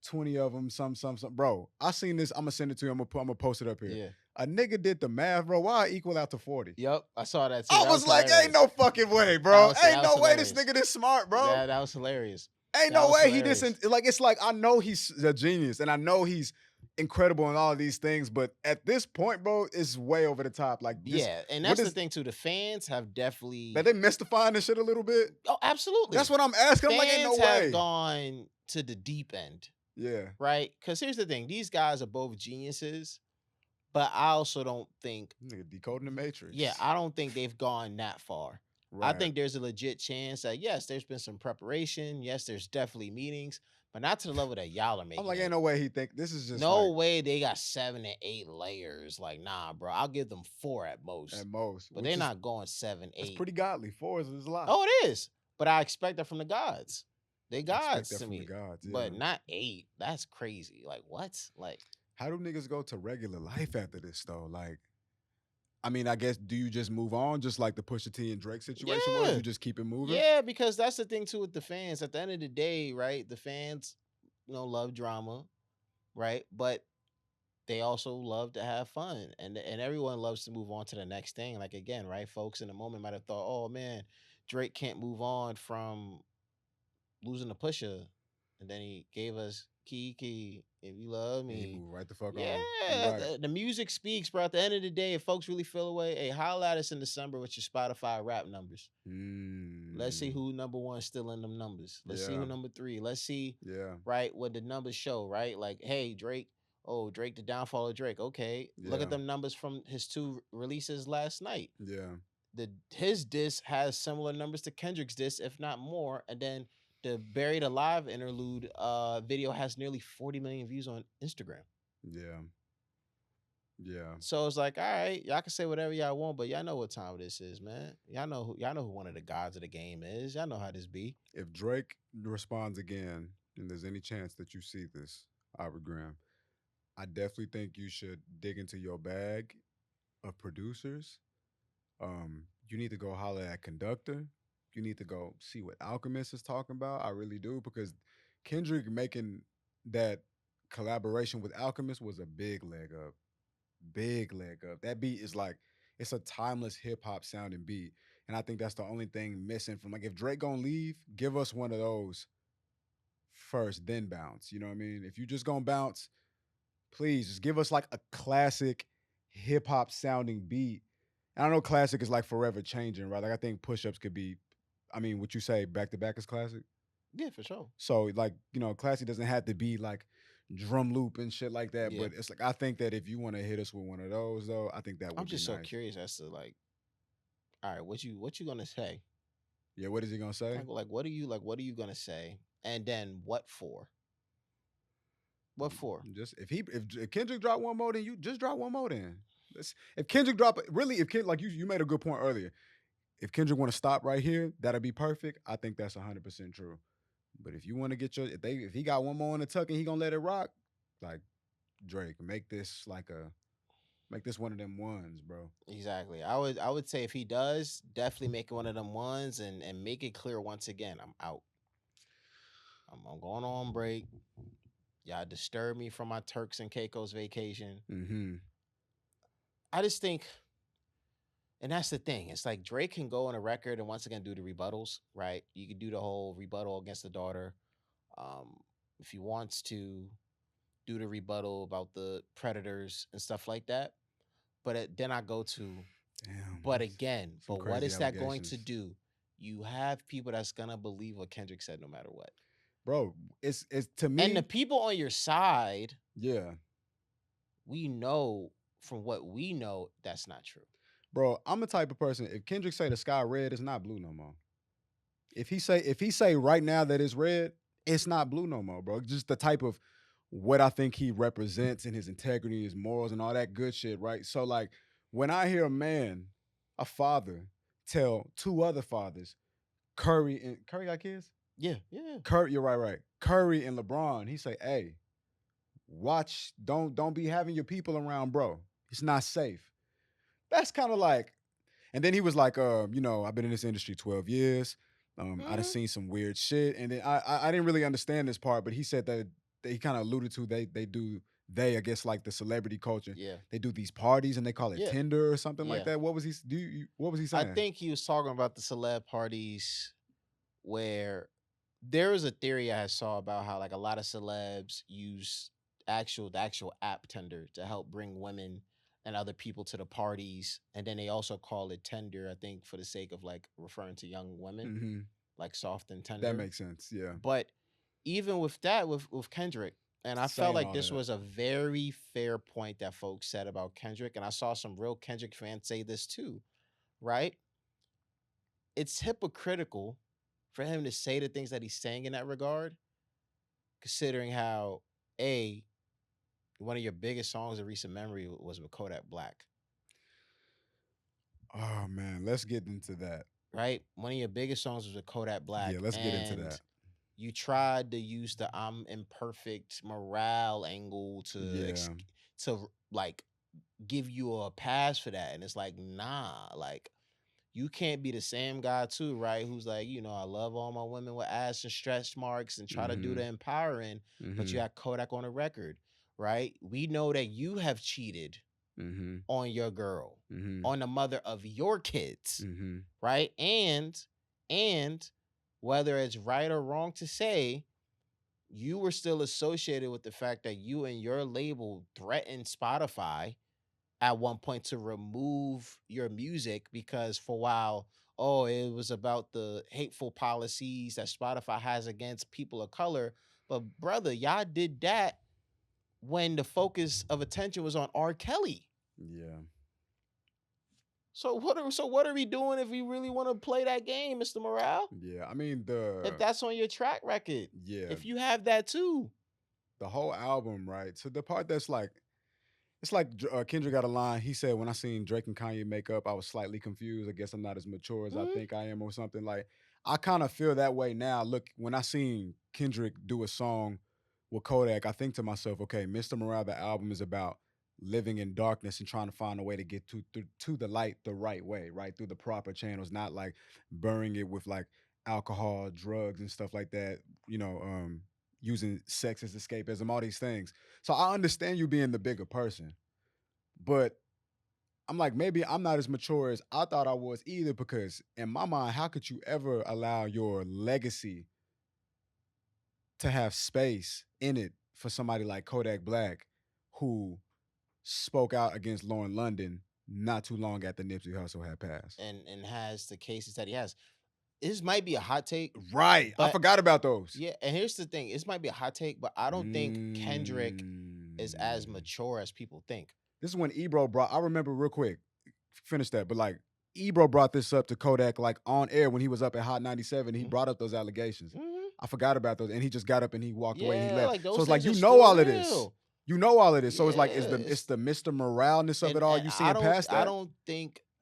Speaker 1: 20 of them, some. Bro, I seen this. I'm gonna send it to you. I'm gonna post it up here.
Speaker 2: Yeah.
Speaker 1: A nigga did the math, bro. Why equal out to 40?
Speaker 2: Yep, I saw that too.
Speaker 1: I was like, hilarious. Ain't no fucking way, bro. Ain't no way this nigga this smart, bro.
Speaker 2: Yeah, that was hilarious.
Speaker 1: Ain't no way he this. Like, it's like, I know he's a genius, and I know he's incredible in all of these things, but at this point, bro, it's way over the top. Like,
Speaker 2: and that's the thing too. The fans have definitely
Speaker 1: they mystifying this shit a little bit.
Speaker 2: Oh, absolutely.
Speaker 1: That's what I'm asking. I'm like, ain't no way.
Speaker 2: Fans have gone to the deep end.
Speaker 1: Yeah.
Speaker 2: Right? Because here's the thing. These guys are both geniuses, but I also don't think...
Speaker 1: Nigga decoding the Matrix.
Speaker 2: Yeah, I don't think they've gone that far. Right. I think there's a legit chance that, yes, there's been some preparation. Yes, there's definitely meetings, but not to the level that y'all are making.
Speaker 1: I'm like, ain't no way he think this is just
Speaker 2: no way they got 7 and 8 layers. Like, nah, bro. I'll give them 4 at most.
Speaker 1: At most.
Speaker 2: But they're not going 7, 8.
Speaker 1: It's pretty godly. 4 is a lot.
Speaker 2: Oh, it is. But I expect that from the gods. They gods to me.
Speaker 1: Gods, yeah.
Speaker 2: But not 8. That's crazy. Like, what? Like,
Speaker 1: how do niggas go to regular life after this though? Like, I mean, I guess, do you just move on, just like the Pusha T and Drake situation was? You just keep it moving?
Speaker 2: Yeah, because that's the thing too with the fans. At the end of the day, right? The fans, love drama, right? But they also love to have fun, and everyone loves to move on to the next thing. Like, again, right? Folks in the moment might have thought, oh man, Drake can't move on from losing to Pusha, and then he gave us Kiki, if you love me.
Speaker 1: He moved right the fuck on.
Speaker 2: Yeah, right. The music speaks, bro. At the end of the day, if folks really feel away, hey, holla at us in December with your Spotify rap numbers. Let's see who number 1 still in them numbers. Let's see who number 3. Let's see, right, what the numbers show, right? Like, hey, Drake, Drake, the downfall of Drake. Okay, look at them numbers from his 2 releases last night.
Speaker 1: Yeah.
Speaker 2: His diss has similar numbers to Kendrick's diss, if not more, and then the Buried Alive interlude video has nearly 40 million views on Instagram.
Speaker 1: Yeah. Yeah.
Speaker 2: So it's like, all right, y'all can say whatever y'all want, but y'all know what time this is, man. Y'all know who one of the gods of the game is. Y'all know how this be.
Speaker 1: If Drake responds again, and there's any chance that you see this, Aubrey Graham, I definitely think you should dig into your bag of producers. You need to go holler at Conductor. You need to go see what Alchemist is talking about. I really do, because Kendrick making that collaboration with Alchemist was a big leg up. Big leg up. That beat is like, it's a timeless hip hop sounding beat. And I think that's the only thing missing from, like, if Drake gonna leave, give us one of those first, then bounce. You know what I mean? If you just gonna bounce, please just give us like a classic hip hop sounding beat. And I know classic is like forever changing, right? Like I think push ups could be, I mean, would you say back to back is classic?
Speaker 2: Yeah, for sure.
Speaker 1: So like, classic doesn't have to be like drum loop and shit like that.
Speaker 2: Yeah.
Speaker 1: But it's like I think that if you want to hit us with one of those though, I think that would
Speaker 2: I'm
Speaker 1: be
Speaker 2: just so
Speaker 1: nice.
Speaker 2: curious as to like, all right, what you gonna say?
Speaker 1: Yeah, what is he gonna say?
Speaker 2: Like what are you gonna say? And then what for? What for?
Speaker 1: Just if Kendrick drop one more, then you just drop one more. Then if Kendrick drop really, if like you made a good point earlier. If Kendrick want to stop right here, that'll be perfect. I think that's 100% true. But if you want to get if he got one more in the tuck and he gonna let it rock, like Drake, make this one of them ones, bro.
Speaker 2: Exactly. I would say if he does, definitely make it one of them ones and make it clear once again, I'm out. I'm going on break. Y'all disturb me from my Turks and Caicos vacation.
Speaker 1: Mm-hmm.
Speaker 2: I just think, and that's the thing. It's like Drake can go on a record and once again do the rebuttals, right? You could do the whole rebuttal against the daughter. If he wants to do the rebuttal about the predators and stuff like that. But then I go to,
Speaker 1: damn.
Speaker 2: But again, but what is that going to
Speaker 1: allegations.
Speaker 2: do? You have people that's gonna believe what Kendrick said no matter what.
Speaker 1: Bro, it's to me.
Speaker 2: And the people on your side,
Speaker 1: yeah,
Speaker 2: we know from what we know that's not true.
Speaker 1: Bro, I'm the type of person, if Kendrick say the sky red, it's not blue no more. If he say right now that it's red, it's not blue no more, bro. Just the type of what I think he represents and his integrity, his morals, and all that good shit, right? So, like, when I hear a father, tell two other fathers, Curry got kids?
Speaker 2: Yeah.
Speaker 1: Curry, you're right. Curry and LeBron, he say, hey, watch, don't be having your people around, bro. It's not safe. That's kind of like, and then he was like, I've been in this industry 12 years. I done seen some weird shit. And then I didn't really understand this part, but he said that he kind of alluded to I guess like the celebrity culture.
Speaker 2: Yeah.
Speaker 1: They do these parties and they call it Tinder or something like that. What was he saying?
Speaker 2: I think he was talking about the celeb parties where there was a theory I saw about how like a lot of celebs use the actual app Tinder to help bring women and other people to the parties, and then they also call it Tinder, I think, for the sake of like referring to young women, like soft and tender.
Speaker 1: That makes sense, yeah.
Speaker 2: But even with that, with Kendrick, and I felt like this was a very fair point that folks said about Kendrick, and I saw some real Kendrick fans say this too, right? It's hypocritical for him to say the things that he's saying in that regard, considering how one of your biggest songs of recent memory was with Kodak Black.
Speaker 1: Oh man, let's get into that.
Speaker 2: Right? One of your biggest songs was with Kodak Black.
Speaker 1: Yeah, let's get into that.
Speaker 2: You tried to use the I'm imperfect morale angle to like give you a pass for that. And it's like, nah, like you can't be the same guy too, right? Who's like, I love all my women with ass and stretch marks and try to do the empowering, but you got Kodak on the record, right? We know that you have cheated on your girl, on the mother of your kids, right? And whether it's right or wrong to say, you were still associated with the fact that you and your label threatened Spotify at one point to remove your music because for a while, it was about the hateful policies that Spotify has against people of color. But brother, y'all did that when the focus of attention was on R. Kelly.
Speaker 1: Yeah.
Speaker 2: So what are we doing if we really want to play that game, Mr. Morale?
Speaker 1: Yeah, I mean
Speaker 2: if that's on your track record.
Speaker 1: Yeah.
Speaker 2: If you have that too.
Speaker 1: The whole album, right? So the part that's like, it's like Kendrick got a line. He said, when I seen Drake and Kanye make up, I was slightly confused. I guess I'm not as mature as I think I am or something. Like, I kind of feel that way now. Look, when I seen Kendrick do a song with Kodak, I think to myself, okay, Mr. Morale, the album is about living in darkness and trying to find a way to get to the light the right way, right? Through the proper channels, not like burying it with like alcohol, drugs, and stuff like that, using sex as escapism, all these things. So I understand you being the bigger person, but I'm like, maybe I'm not as mature as I thought I was either, because in my mind, how could you ever allow your legacy to have space in it for somebody like Kodak Black, who spoke out against Lauren London not too long after Nipsey Hussle had passed,
Speaker 2: and has the cases that he has. This might be a hot take,
Speaker 1: right? I forgot about those.
Speaker 2: Yeah, and here's the thing: this might be a hot take, but I don't think Kendrick is as mature as people think.
Speaker 1: This is when Ebro brought. I remember real quick. Finish that, but like Ebro brought this up to Kodak like on air when he was up at Hot 97. He brought up those allegations. I forgot about those, and he just got up and he walked away. And he left.
Speaker 2: Like,
Speaker 1: so it's like you know all of this. You know all of this. So it's like it's the Mr. Morale-ness of it all. You seeing past that?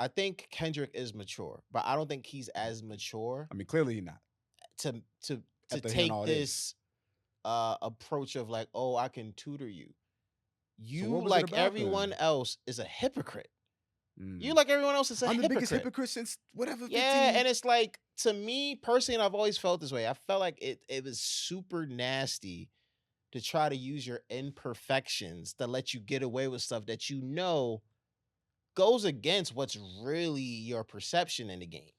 Speaker 2: I think Kendrick is mature, but I don't think he's as mature.
Speaker 1: I mean, clearly he's not.
Speaker 2: To take this approach of like, oh, I can tutor you. You, so like everyone else, is a hypocrite. You, like everyone else, is a hypocrite. I'm the biggest hypocrite since whatever. 15. Yeah, and it's like, to me personally, and I've always felt this way, I felt like it was super nasty to try to use your imperfections to let you get away with stuff that you know goes against what's really your perception in the game.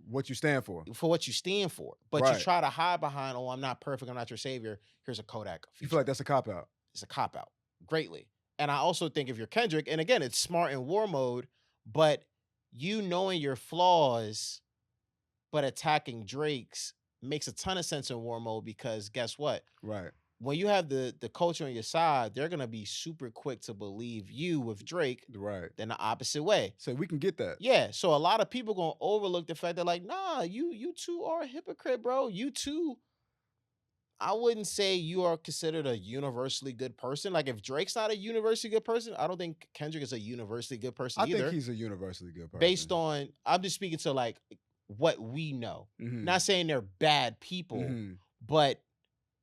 Speaker 1: What you stand for.
Speaker 2: For what you stand for. But you try to hide behind, oh, I'm not perfect, I'm not your savior. Here's a Kodak feature.
Speaker 1: You feel like that's a cop-out?
Speaker 2: It's a cop-out. Greatly. And I also think if you're Kendrick, and again, it's smart in war mode, but you knowing your flaws but attacking Drake's makes a ton of sense in war mode, because guess what?
Speaker 1: Right.
Speaker 2: When you have the culture on your side, they're gonna be super quick to believe you with Drake,
Speaker 1: right?
Speaker 2: Than the opposite way.
Speaker 1: So we can get that.
Speaker 2: Yeah. So a lot of people gonna overlook the fact that, like, nah, you two are a hypocrite, bro. You two, I wouldn't say you are considered a universally good person. Like, if Drake's not a universally good person, I don't think Kendrick is a universally good person either.
Speaker 1: I think he's a universally good person.
Speaker 2: Based on, I'm just speaking to like what we know. Not saying they're bad people, but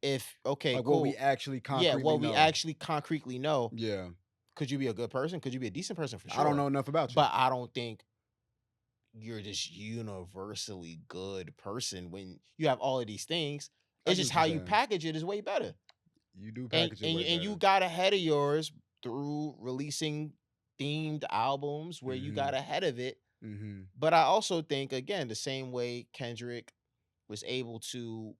Speaker 2: if like cool.
Speaker 1: What we actually concretely
Speaker 2: we actually concretely know.
Speaker 1: Yeah.
Speaker 2: Could you be a good person? Could you be a decent person? For sure.
Speaker 1: I don't know enough about you.
Speaker 2: But I don't think you're this universally good person when you have all of these things. It's just how you package it is way better.
Speaker 1: You do package it way better.
Speaker 2: And you got ahead of yours through releasing themed albums where you got ahead of it. But I also think, again, the same way Kendrick was able to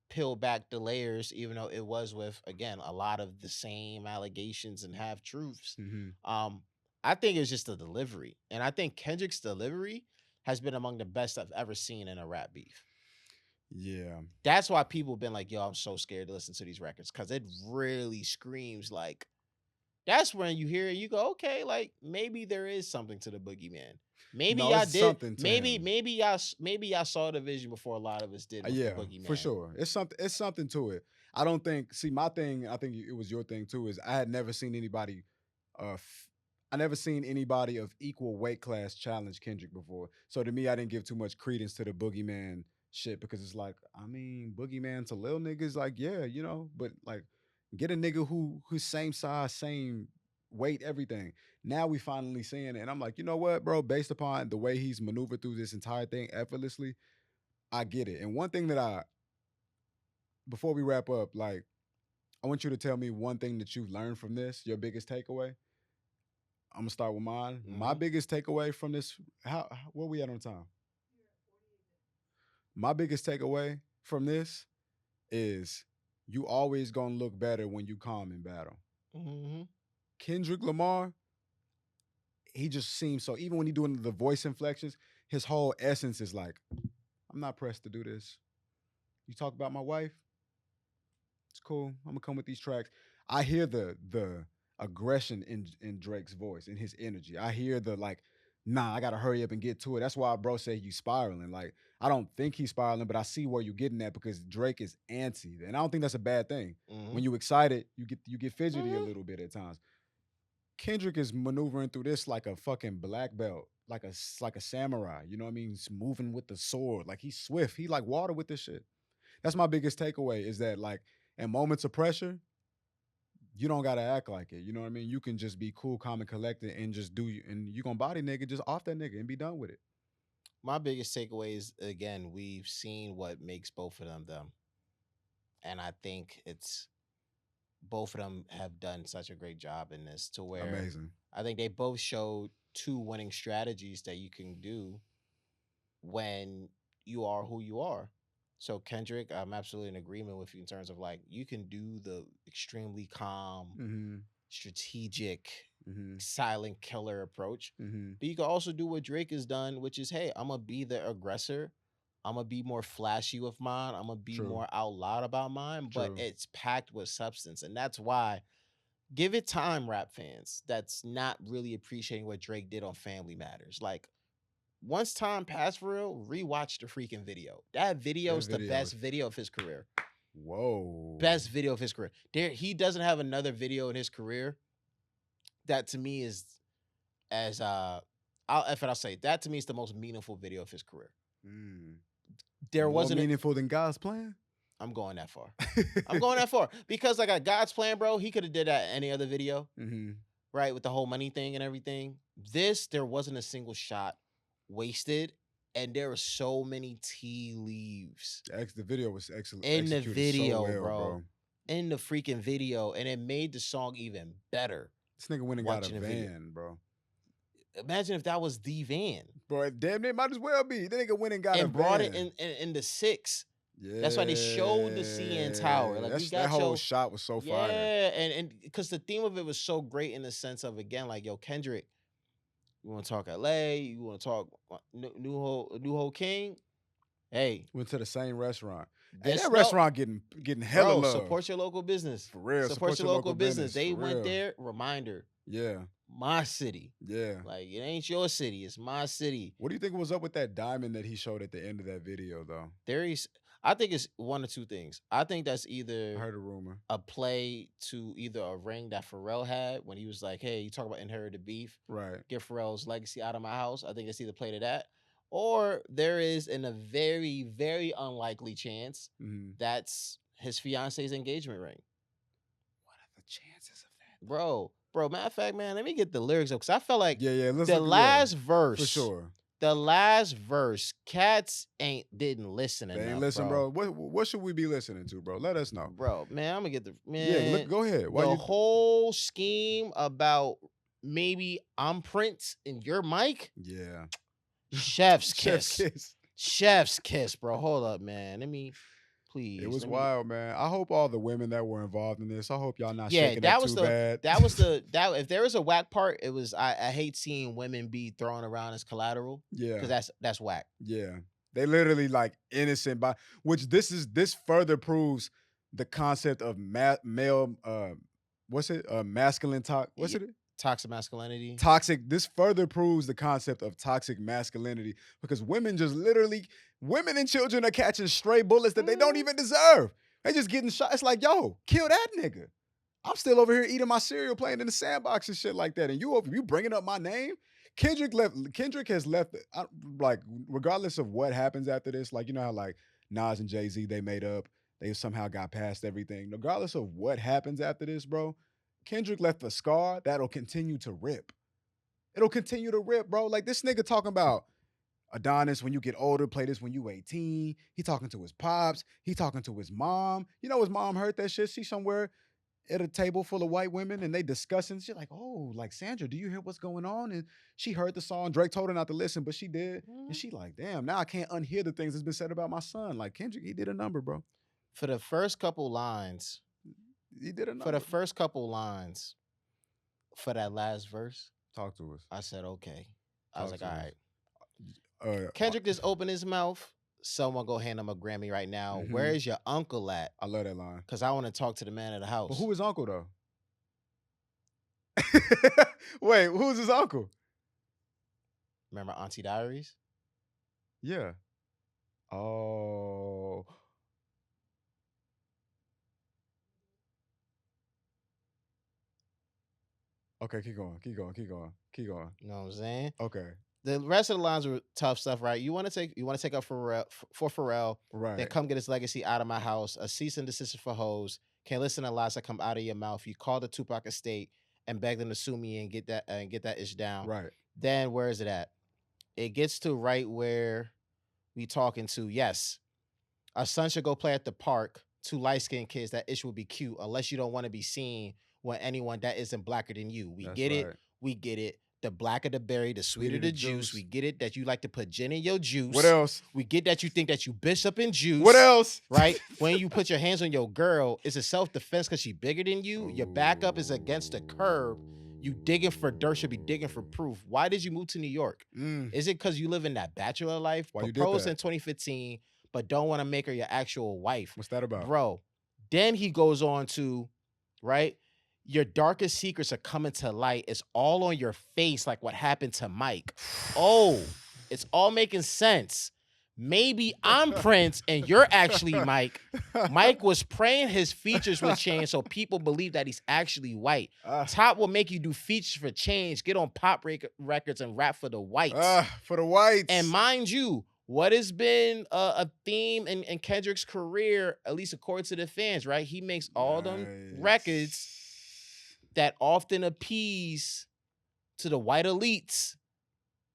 Speaker 2: peel back the layers, even though it was with, again, a lot of the same allegations and half truths. I think it's just the delivery, and I think Kendrick's delivery has been among the best I've ever seen in a rap beef.
Speaker 1: Yeah,
Speaker 2: that's why people have been like, yo, I'm so scared to listen to these records, because it really screams like. That's when you hear it, you go, okay, like maybe there is something to the boogeyman. Maybe y'all did. Maybe y'all saw the vision before a lot of us did.
Speaker 1: Yeah, for sure. It's something to it. I don't think. See, my thing. I think it was your thing too. Is I had never seen anybody. I never seen anybody of equal weight class challenge Kendrick before. So to me, I didn't give too much credence to the boogeyman shit, because it's like, I mean, boogeyman to little niggas, like, yeah, you know, but like, get a nigga who's same size, same weight, everything. Now we finally seeing it. And I'm like, you know what, bro? Based upon the way he's maneuvered through this entire thing effortlessly, I get it. And one thing that before we wrap up, like, I want you to tell me one thing that you've learned from this, your biggest takeaway. I'm gonna start with mine. My biggest takeaway from this, where we at on time? My biggest takeaway from this is you always gonna look better when you calm in battle. Kendrick Lamar, he just seems so, even when he doing the voice inflections, his whole essence is like, I'm not pressed to do this. You talk about my wife, it's cool. I'm gonna come with these tracks. I hear the aggression in Drake's voice, in his energy. I hear the like, nah, I gotta hurry up and get to it. That's why bro said you spiraling. Like, I don't think he's spiraling, but I see where you're getting at, because Drake is antsy. And I don't think that's a bad thing. When you excited, you get fidgety a little bit at times. Kendrick is maneuvering through this like a fucking black belt, like a samurai. You know what I mean? He's moving with the sword. Like, he's swift. He like water with this shit. That's my biggest takeaway, is that like in moments of pressure, you don't gotta act like it. You know what I mean? You can just be cool, calm, and collected, and just do. And you gonna body nigga just off that nigga and be done with it.
Speaker 2: My biggest takeaway is, again, we've seen what makes both of them, and I think it's both of them have done such a great job in this, to where
Speaker 1: amazing.
Speaker 2: I think they both showed two winning strategies that you can do when you are who you are. So Kendrick, I'm absolutely in agreement with you in terms of like you can do the extremely calm, strategic, silent killer approach, but you can also do what Drake has done, which is, hey, I'm gonna be the aggressor. I'm gonna be more flashy with mine. I'm gonna be more out loud about mine, but it's packed with substance, and that's why. Give it time, rap fans. That's not really appreciating what Drake did on Family Matters. Like once time passed for real, rewatch the freaking video. That video is the best video of his career.
Speaker 1: Whoa.
Speaker 2: Best video of his career. He doesn't have another video in his career that to me is as I'll say that to me is the most meaningful video of his career. There wasn't
Speaker 1: more meaningful than God's Plan.
Speaker 2: I'm going that far. I'm going that far because like God's Plan, bro. He could have did that in any other video, right? With the whole money thing and everything. There wasn't a single shot wasted, and there were so many tea leaves.
Speaker 1: The video was excellent
Speaker 2: in the video, so well, bro. In the freaking video, and it made the song even better.
Speaker 1: This nigga went and got a van, bro.
Speaker 2: Imagine if that was the van,
Speaker 1: bro. Damn, it might as well be. The nigga went and got a van
Speaker 2: and brought it in the 6. Yeah, that's why they showed the CN Tower. Like
Speaker 1: that whole shot was so fire.
Speaker 2: Yeah, and because the theme of it was so great in the sense of again, like yo, Kendrick, you want to talk LA, you want to talk New Ho King. Hey,
Speaker 1: went to the same restaurant. Hey, that restaurant getting hella love.
Speaker 2: Support your local business
Speaker 1: for real.
Speaker 2: Support your local business. They went there. Reminder.
Speaker 1: Yeah.
Speaker 2: My city.
Speaker 1: Yeah.
Speaker 2: Like it ain't your city. It's my city.
Speaker 1: What do you think was up with that diamond that he showed at the end of that video, though?
Speaker 2: I think it's one or two things. I think that's either
Speaker 1: I heard a rumor,
Speaker 2: a play to either a ring that Pharrell had when he was like, "Hey, you talk about inherited beef,
Speaker 1: right?
Speaker 2: Get Pharrell's legacy out of my house." I think it's either play to that, or there is a very, very unlikely chance that's his fiance's engagement ring.
Speaker 1: What are the chances of that,
Speaker 2: bro? Matter of fact, man, let me get the lyrics up because I felt like
Speaker 1: the
Speaker 2: last verse
Speaker 1: for sure.
Speaker 2: The last verse, cats didn't listen enough. They ain't listen,
Speaker 1: bro. What should we be listening to, bro? Let us know,
Speaker 2: bro. Man, I'm gonna get the man.
Speaker 1: Yeah, go ahead.
Speaker 2: Whole scheme about maybe I'm Prince and you're Mike.
Speaker 1: Yeah,
Speaker 2: chef's kiss. Chef's kiss, bro. Hold up, man. Let me. Please.
Speaker 1: It was wild, man. I hope all the women that were involved in this, I hope y'all not shaking that too bad.
Speaker 2: If there was a whack part, it was I hate seeing women be thrown around as collateral.
Speaker 1: Yeah.
Speaker 2: Because that's whack.
Speaker 1: Yeah. They literally like innocent by which this further proves the concept of male masculine talk. What's it?
Speaker 2: Toxic masculinity.
Speaker 1: This further proves the concept of toxic masculinity because women and children are catching stray bullets that they don't even deserve. They just getting shot. It's like, yo, kill that nigga. I'm still over here eating my cereal, playing in the sandbox and shit like that. And you bringing up my name? Kendrick has left, like, regardless of what happens after this, like, you know how, like, Nas and Jay-Z, they made up. They somehow got past everything. Regardless of what happens after this, bro, Kendrick left a scar that'll continue to rip. It'll continue to rip, bro. Like, this nigga talking about Adonis, when you get older, play this when you 18. He talking to his pops. He talking to his mom. You know his mom heard that shit. She's somewhere at a table full of white women and they discussing shit like, oh, like, Sandra, do you hear what's going on? And she heard the song. Drake told her not to listen, but she did. And she like, damn, now I can't unhear the things that's been said about my son. Like, Kendrick, he did a number, bro.
Speaker 2: For the first couple lines,
Speaker 1: he did a number.
Speaker 2: For the first couple lines, for that last verse,
Speaker 1: talk to us.
Speaker 2: I said, okay. I was like, all right. Kendrick just opened his mouth. Someone go hand him a Grammy right now. Where is your uncle at?
Speaker 1: I love that line.
Speaker 2: Because I want to talk to the man of the house.
Speaker 1: But who is uncle, though? Wait, who's his uncle?
Speaker 2: Remember Auntie Diaries?
Speaker 1: Yeah. Oh. Okay, keep going.
Speaker 2: You know what I'm saying?
Speaker 1: Okay.
Speaker 2: The rest of the lines were tough stuff, right? You want to take up for Pharrell,
Speaker 1: right?
Speaker 2: Then come get his legacy out of my house. A cease and desist for hoes. Can't listen to lies that come out of your mouth. You call the Tupac estate and beg them to sue me and get that ish down.
Speaker 1: Right.
Speaker 2: Then where is it at? It gets to right where we talking to. Yes, our son should go play at the park. 2 light-skinned kids. That ish would be cute unless you don't want to be seen when anyone that isn't blacker than you. We get it. The blacker the berry, the sweeter the juice. We get it that you like to put gin in your juice.
Speaker 1: What else?
Speaker 2: We get that you think that you bishop in juice.
Speaker 1: What else?
Speaker 2: Right? When you put your hands on your girl, it's a self-defense because she's bigger than you. Your backup is against the curb. You digging for dirt, should be digging for proof. Why did you move to New York? Is it because you live in that bachelor life?
Speaker 1: Why
Speaker 2: Proposed in 2015, but don't want to make her your actual wife.
Speaker 1: What's that about?
Speaker 2: Bro, then he goes on to, right? Your darkest secrets are coming to light. It's all on your face, like what happened to Mike. Oh, it's all making sense. Maybe I'm Prince and you're actually Mike. Mike was praying his features would change so people believe that he's actually white. Top will make you do features for change, get on pop records and rap for the whites.
Speaker 1: For the whites.
Speaker 2: And mind you, what has been a theme in Kendrick's career, at least according to the fans, right? He makes all them records that often appease to the white elites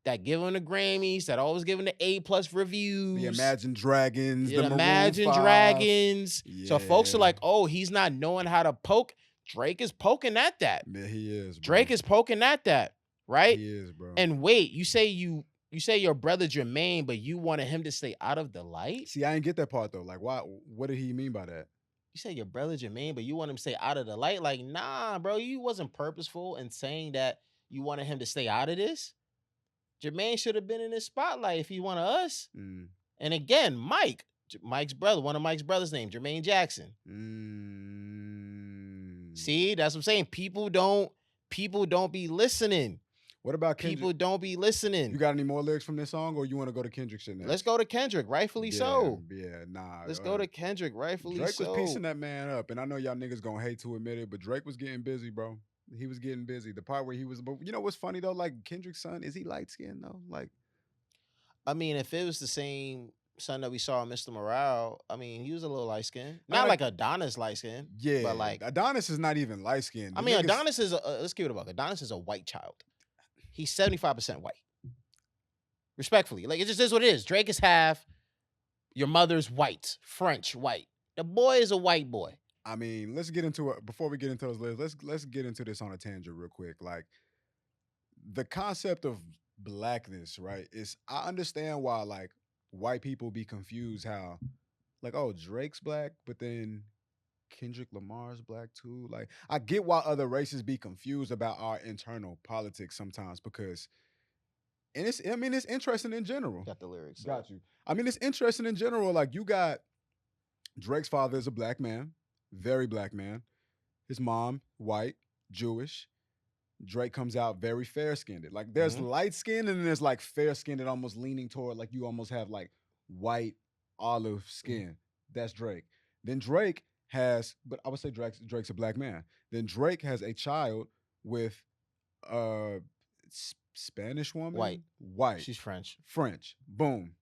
Speaker 2: that give him the Grammys, that always give him the A+ reviews.
Speaker 1: The Imagine Dragons, the
Speaker 2: Imagine
Speaker 1: Maroon 5.
Speaker 2: Dragons. Yeah. So folks are like, oh, he's not knowing how to poke. Drake is poking at that.
Speaker 1: Yeah, he is, bro.
Speaker 2: Drake is poking at that, right?
Speaker 1: He is, bro.
Speaker 2: And wait, you say your brother Jermaine, but you wanted him to stay out of the light?
Speaker 1: See, I didn't get that part though. Like, why? What did he mean by that?
Speaker 2: You say your brother Jermaine, but you want him to stay out of the light? Like, nah, bro, you wasn't purposeful in saying that you wanted him to stay out of this. Jermaine should have been in this spotlight if he wanted us. And again, Mike's brother, one of Mike's brothers' name, Jermaine Jackson. See, that's what I'm saying. People don't be listening.
Speaker 1: What about Kendrick?
Speaker 2: People don't be listening.
Speaker 1: You got any more lyrics from this song, or you want to go to Kendrick shit next?
Speaker 2: Let's go to Kendrick, rightfully so.
Speaker 1: Yeah, nah.
Speaker 2: Let's go to Kendrick, rightfully
Speaker 1: Drake
Speaker 2: so.
Speaker 1: was piecing that man up, and I know y'all niggas gonna hate to admit it, but Drake was getting busy, bro. He was getting busy. The part where he was, but you know what's funny though? Like Kendrick's son, is he light skinned though? Like,
Speaker 2: I mean, if it was the same son that we saw in Mr. Morale, I mean, he was a little light skinned. Not like Adonis light skinned.
Speaker 1: Yeah,
Speaker 2: but like
Speaker 1: Adonis is not even light skinned.
Speaker 2: I mean, Adonis is let's give it a buck. Adonis is a white child. He's 75% white. Respectfully. Like, it just is what it is. Drake is half. Your mother's white. French white. The boy is a white boy.
Speaker 1: I mean, let's get into it. Before we get into those lists, let's get into this on a tangent real quick. Like, the concept of blackness, right, is I understand why, like, white people be confused how, like, oh, Drake's black, but then Kendrick Lamar's black too. Like, I get why other races be confused about our internal politics sometimes because, and it's interesting in general.
Speaker 2: Got the lyrics.
Speaker 1: Got you. I mean, it's interesting in general. Like, you got Drake's father is a black man, very black man. His mom, white, Jewish. Drake comes out very fair-skinned. Like, there's light skin and then there's like fair-skinned, almost leaning toward like you almost have like white olive skin. That's Drake. Then Drake has, but I would say Drake's a black man. Then Drake has a child with a Spanish woman. White.
Speaker 2: She's French.
Speaker 1: Boom.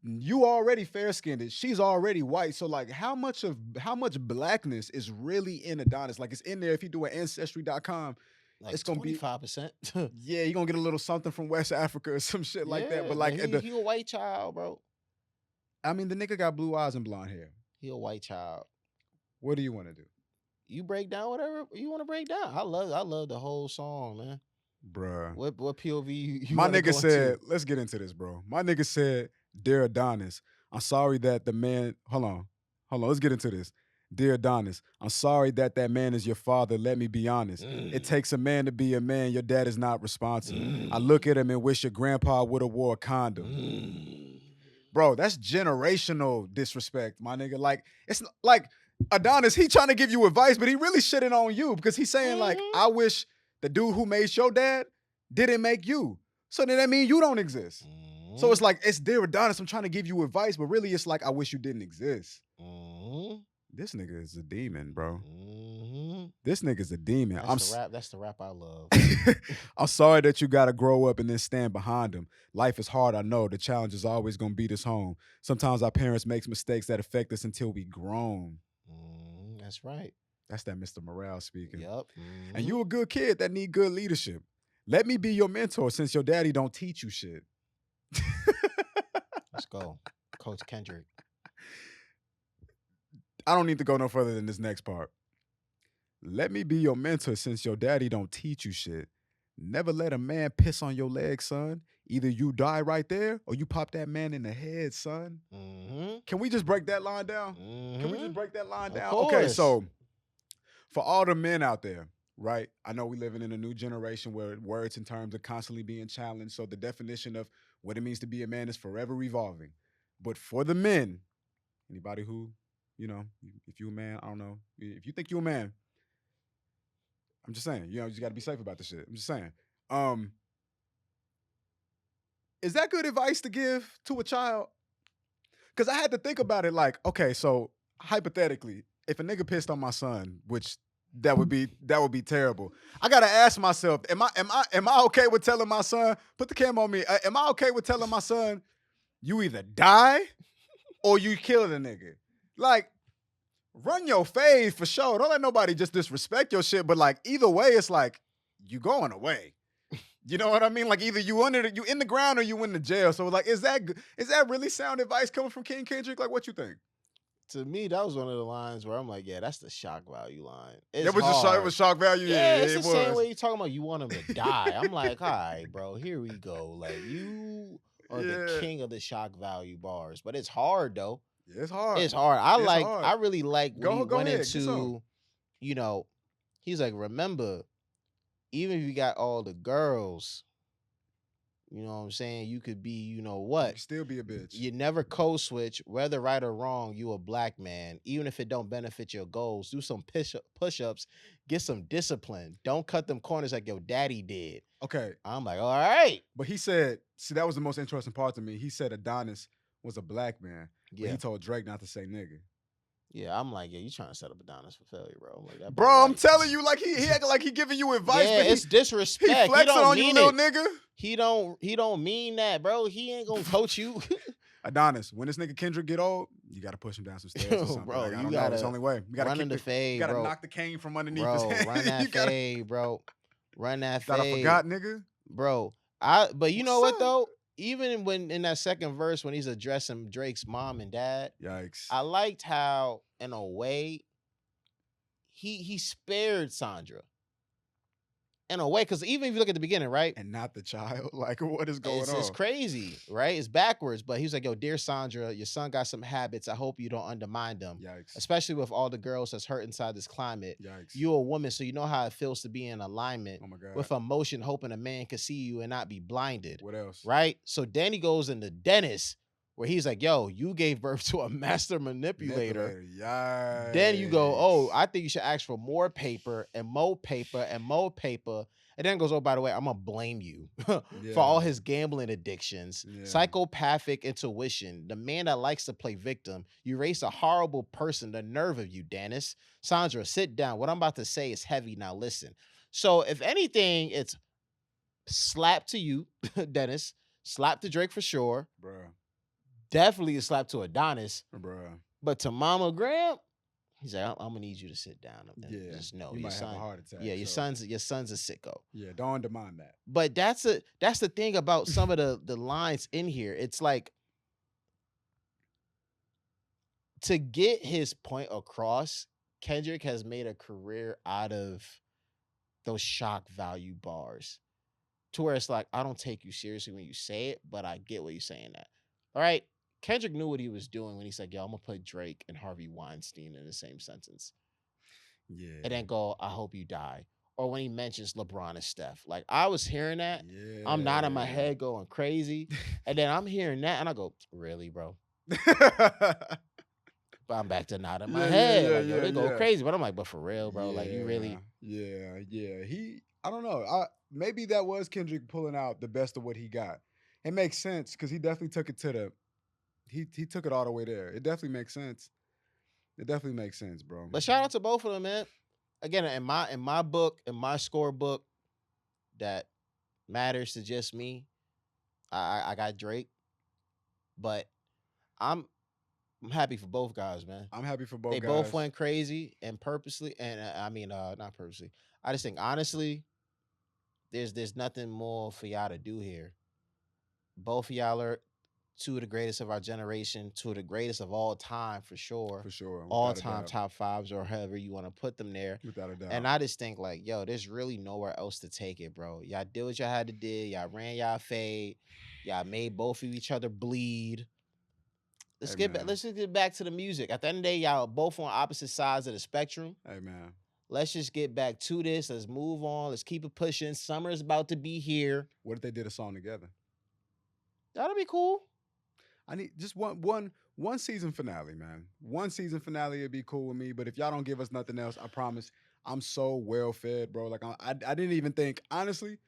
Speaker 1: You already fair-skinned. She's already white. So like how much blackness is really in Adonis? Like, it's in there. If you do an ancestry.com,
Speaker 2: like
Speaker 1: it's gonna
Speaker 2: 25%.
Speaker 1: Yeah, you're gonna get a little something from West Africa or some shit like that. But like
Speaker 2: he a white child, bro.
Speaker 1: I mean, the nigga got blue eyes and blonde hair.
Speaker 2: He a white child.
Speaker 1: What do you want to do?
Speaker 2: You break down whatever you want to break down. I love the whole song, man.
Speaker 1: Bruh.
Speaker 2: What POV you
Speaker 1: My nigga said, let's get into this, bro. My nigga said, Dear Adonis, I'm sorry that the man, hold on, let's get into this. Dear Adonis, I'm sorry that man is your father. Let me be honest. It takes a man to be a man. Your dad is not responsible. I look at him and wish your grandpa would have wore a condom. Bro, that's generational disrespect, my nigga. Like, it's like Adonis, he trying to give you advice, but he really shitting on you because he's saying like, I wish the dude who made your dad didn't make you. So then that means you don't exist. So it's like, it's Dear Adonis, I'm trying to give you advice, but really it's like, I wish you didn't exist. This nigga is a demon, bro. This nigga's a demon.
Speaker 2: That's the rap I love.
Speaker 1: I'm sorry that you got to grow up and then stand behind him. Life is hard, I know. The challenge is always going to beat us home. Sometimes our parents make mistakes that affect us until we grown.
Speaker 2: That's right.
Speaker 1: That's that Mr. Morale speaking.
Speaker 2: Yep.
Speaker 1: And you a good kid that need good leadership. Let me be your mentor since your daddy don't teach you shit.
Speaker 2: Let's go. Coach Kendrick.
Speaker 1: I don't need to go no further than this next part. Let me be your mentor since your daddy don't teach you shit. Never let a man piss on your leg, son. Either you die right there or you pop that man in the head, son.
Speaker 2: Mm-hmm.
Speaker 1: Can we just break that line down?
Speaker 2: Mm-hmm.
Speaker 1: Can we just break that line
Speaker 2: Of
Speaker 1: down?
Speaker 2: course.
Speaker 1: Okay, so for all the men out there, right? I know we're living in a new generation where words and terms are constantly being challenged. So the definition of what it means to be a man is forever evolving. But for the men, anybody who, if you're a man, I don't know. If you think you're a man, I'm just saying, you just got to be safe about this shit. I'm just saying. Is that good advice to give to a child? Because I had to think about it like, okay, so hypothetically, if a nigga pissed on my son, which that would be terrible. I gotta ask myself, am I okay with telling my son, put the camera on me, am I okay with telling my son, you either die or you kill the nigga? Like, run your fade for sure. Don't let nobody just disrespect your shit. But like either way, it's like you going away. You know what I mean? Like either you in the ground or you in the jail. So like, is that really sound advice coming from King Kendrick? Like, what you think?
Speaker 2: To me, that was one of the lines where I'm like, yeah, that's the shock value line. It's
Speaker 1: it was shock value.
Speaker 2: Yeah, it's the same way you talking about you want him to die. I'm like, all right, bro, here we go. Like you are the king of the shock value bars, but it's hard though.
Speaker 1: Yeah, it's hard.
Speaker 2: It's hard. I really like when he went into, he's like, remember, even if you got all the girls, you know what I'm saying? You could be, you could
Speaker 1: still be a bitch.
Speaker 2: You never code switch, whether right or wrong, you a black man. Even if it don't benefit your goals, do some push-ups, get some discipline. Don't cut them corners like your daddy did.
Speaker 1: Okay.
Speaker 2: I'm like, all right.
Speaker 1: But he said, see, that was the most interesting part to me. He said Adonis was a black man. Yeah. But he told Drake not to say nigga.
Speaker 2: Yeah, I'm like, yeah, you trying to set up Adonis for failure, bro. I'm like, that
Speaker 1: bro, I'm telling you, like he acting like he giving you advice.
Speaker 2: Yeah,
Speaker 1: but
Speaker 2: it's disrespect.
Speaker 1: He flexing on you, little nigga.
Speaker 2: He don't mean that, bro. He ain't gonna coach you.
Speaker 1: Adonis, when this nigga Kendrick get old, you gotta push him down some stairs or something.
Speaker 2: Bro,
Speaker 1: like, I don't know. It's the only way. You gotta
Speaker 2: run the fade,
Speaker 1: you gotta
Speaker 2: bro.
Speaker 1: knock the cane from underneath
Speaker 2: bro,
Speaker 1: his head.
Speaker 2: Run that fade, bro. Run that fade.
Speaker 1: I forgot, nigga.
Speaker 2: Bro, but you know what though? Even when in that second verse when he's addressing Drake's mom and dad,
Speaker 1: yikes!
Speaker 2: I liked how, in a way, he spared Sandra. In a way, because even if you look at the beginning, right?
Speaker 1: And not the child. Like, what is going on?
Speaker 2: It's crazy, right? It's backwards. But he's like, yo, dear Sandra, your son got some habits. I hope you don't undermine them.
Speaker 1: Yikes.
Speaker 2: Especially with all the girls that's hurt inside this climate.
Speaker 1: Yikes.
Speaker 2: You're a woman, so you know how it feels to be in alignment with emotion, hoping a man can see you and not be blinded.
Speaker 1: What else?
Speaker 2: Right? So then he goes into Dennis, where he's like, yo, you gave birth to a master manipulator.
Speaker 1: Yikes.
Speaker 2: Then you go, oh, I think you should ask for more paper and more paper and more paper. And then goes, oh, by the way, I'm going to blame you for all his gambling addictions, psychopathic intuition, the man that likes to play victim. You raised a horrible person, the nerve of you, Dennis. Sandra, sit down. What I'm about to say is heavy. Now listen. So if anything, it's slap to you, Dennis. Slap to Drake for sure.
Speaker 1: Bruh.
Speaker 2: Definitely a slap to Adonis.
Speaker 1: Bruh.
Speaker 2: But to Mama Graham, he's like, I'm gonna need you to sit down and just know
Speaker 1: your son. Have a heart attack,
Speaker 2: yeah, your son's a sicko.
Speaker 1: Yeah, don't undermine that.
Speaker 2: But that's the thing about some of the lines in here. It's like, to get his point across, Kendrick has made a career out of those shock value bars, to where it's like, I don't take you seriously when you say it, but I get what you're saying that. All right. Kendrick knew what he was doing when he said, yo, I'm going to put Drake and Harvey Weinstein in the same sentence.
Speaker 1: Yeah.
Speaker 2: And then go, I hope you die. Or when he mentions LeBron and Steph. Like, I was hearing that.
Speaker 1: Yeah.
Speaker 2: I'm nodding my head going crazy. And then I'm hearing that and I go, really, bro? But I'm back to nodding my head. They go crazy. But I'm like, but for real, bro? Like, you really?
Speaker 1: Yeah. I don't know. Maybe that was Kendrick pulling out the best of what he got. It makes sense because he definitely took it to the... He took it all the way there. It definitely makes sense. It definitely makes sense, bro.
Speaker 2: But shout out to both of them, man. Again, in my book, in my scorebook that matters to just me, I got Drake. But I'm happy for both guys, man.
Speaker 1: I'm happy for both guys.
Speaker 2: They both went crazy and purposely, and not purposely. I just think, honestly, there's nothing more for y'all to do here. Both of y'all are two of the greatest of our generation, two of the greatest of all time for sure.
Speaker 1: For sure.
Speaker 2: All time top fives or however you want to put them there.
Speaker 1: Without a doubt.
Speaker 2: And I just think like, yo, there's really nowhere else to take it, bro. Y'all did what y'all had to do. Y'all ran y'all fade. Y'all made both of each other bleed. Let's get back to the music. At the end of the day, y'all both on opposite sides of the spectrum.
Speaker 1: Hey man.
Speaker 2: Let's just get back to this. Let's move on. Let's keep it pushing. Summer's about to be here.
Speaker 1: What if they did a song together?
Speaker 2: That'll be cool.
Speaker 1: I need just one season finale, man. One season finale would be cool with me. But if y'all don't give us nothing else, I promise I'm so well fed, bro. Like I didn't even think, honestly,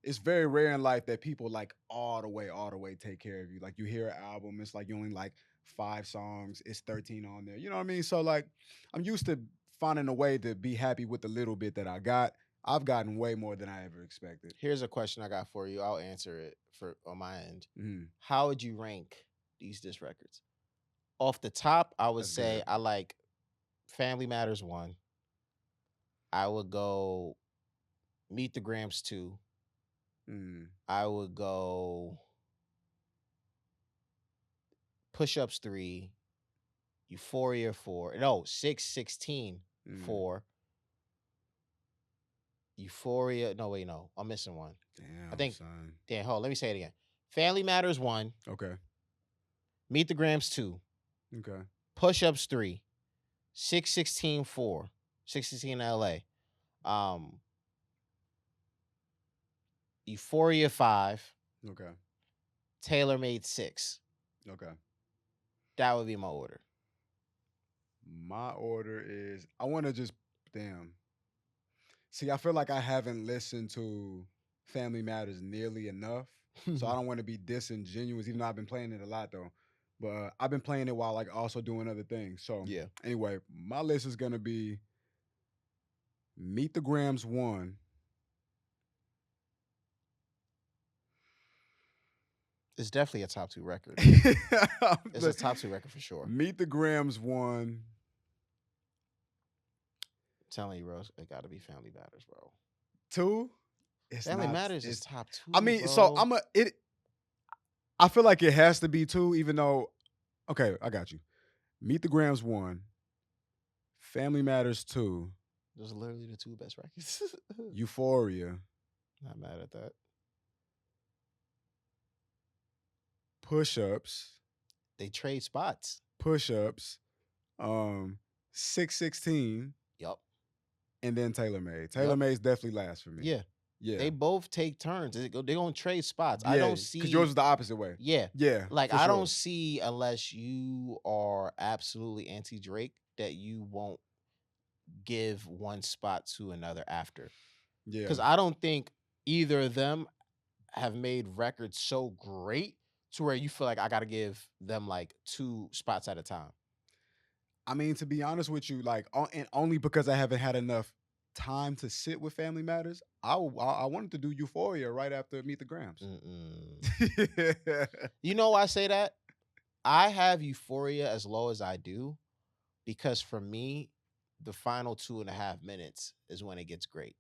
Speaker 1: it's very rare in life that people like all the way take care of you. Like you hear an album, it's like you only like 5 songs, it's 13 on there. You know what I mean? So like I'm used to finding a way to be happy with the little bit that I got. I've gotten way more than I ever expected.
Speaker 2: Here's a question I got for you. I'll answer it on my end.
Speaker 1: Mm-hmm.
Speaker 2: How would you rank these disc records? Off the top, I would say I like Family Matters 1. I would go Meet the Grams 2. I would go Push Ups 3, Euphoria 4. No, 616 4. Euphoria. No, wait, no. I'm missing one.
Speaker 1: Damn,
Speaker 2: I think.
Speaker 1: Son.
Speaker 2: Damn, hold on. Let me say it again. Family Matters 1.
Speaker 1: Okay.
Speaker 2: Meet the Grams 2.
Speaker 1: Okay.
Speaker 2: Push Ups 3. 616 4. 616 LA. Euphoria 5.
Speaker 1: Okay.
Speaker 2: Taylor Made 6.
Speaker 1: Okay.
Speaker 2: That would be my order.
Speaker 1: My order is I want to just See, I feel like I haven't listened to Family Matters nearly enough. So I don't want to be disingenuous, even though I've been playing it a lot though. But I've been playing it while like also doing other things. So
Speaker 2: yeah.
Speaker 1: Anyway, my list is gonna be Meet the Grams 1.
Speaker 2: It's definitely a top 2 record. It's a top 2 record for sure.
Speaker 1: Meet the Grams 1.
Speaker 2: I'm telling you, bro, it got to be Family Matters, bro.
Speaker 1: 2?
Speaker 2: Family Matters is top 2.
Speaker 1: I mean,
Speaker 2: bro.
Speaker 1: so I feel like it has to be 2, even though. Okay, I got you. Meet the Grams 1. Family Matters 2.
Speaker 2: Those are literally the 2 best records.
Speaker 1: Euphoria.
Speaker 2: Not mad at that.
Speaker 1: Push Ups.
Speaker 2: They trade spots.
Speaker 1: Push Ups. 616.
Speaker 2: Yup.
Speaker 1: And then Taylor Made. Taylor Made's definitely last for me.
Speaker 2: Yeah. Yeah. They both take turns. They're going to trade spots.
Speaker 1: Yeah,
Speaker 2: I don't see.
Speaker 1: Because yours is the opposite way.
Speaker 2: Yeah.
Speaker 1: Yeah.
Speaker 2: Like, I don't see, unless you are absolutely anti Drake, that you won't give one spot to another after. Yeah. Because I don't think either of them have made records so great to where you feel like I got to give them like 2 spots at a time.
Speaker 1: I mean, to be honest with you, like, and only because I haven't had enough time to sit with Family Matters, I wanted to do Euphoria right after Meet the Grams.
Speaker 2: You know why I say that? I have Euphoria as low as I do because for me, the final 2.5 minutes is when it gets great.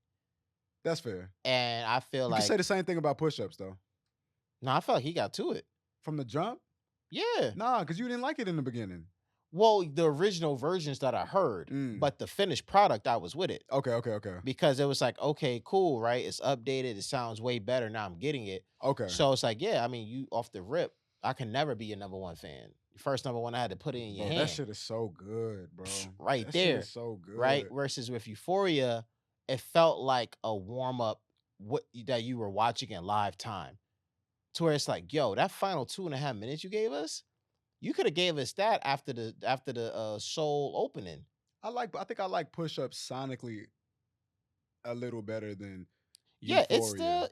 Speaker 1: That's fair.
Speaker 2: And I feel like
Speaker 1: you can say the same thing about Push Ups though.
Speaker 2: No, I felt like he got to it.
Speaker 1: From the jump?
Speaker 2: Yeah.
Speaker 1: Nah, because you didn't like it in the beginning.
Speaker 2: Well, the original versions that I heard, but the finished product, I was with it.
Speaker 1: Okay.
Speaker 2: Because it was like, okay, cool, right? It's updated. It sounds way better. Now I'm getting it.
Speaker 1: Okay.
Speaker 2: So it's like, yeah, I mean, you off the rip, I can never be your number 1 fan. First number 1, I had to put it in your hand.
Speaker 1: That shit is so good, bro.
Speaker 2: Right
Speaker 1: that
Speaker 2: there.
Speaker 1: Shit is so good.
Speaker 2: Right? Versus with Euphoria, it felt like a warm-up that you were watching in live time. To where it's like, yo, that final 2.5 minutes you gave us, you could have gave us that after the Soul opening.
Speaker 1: I think I like Push Up sonically a little better than
Speaker 2: Euphoria.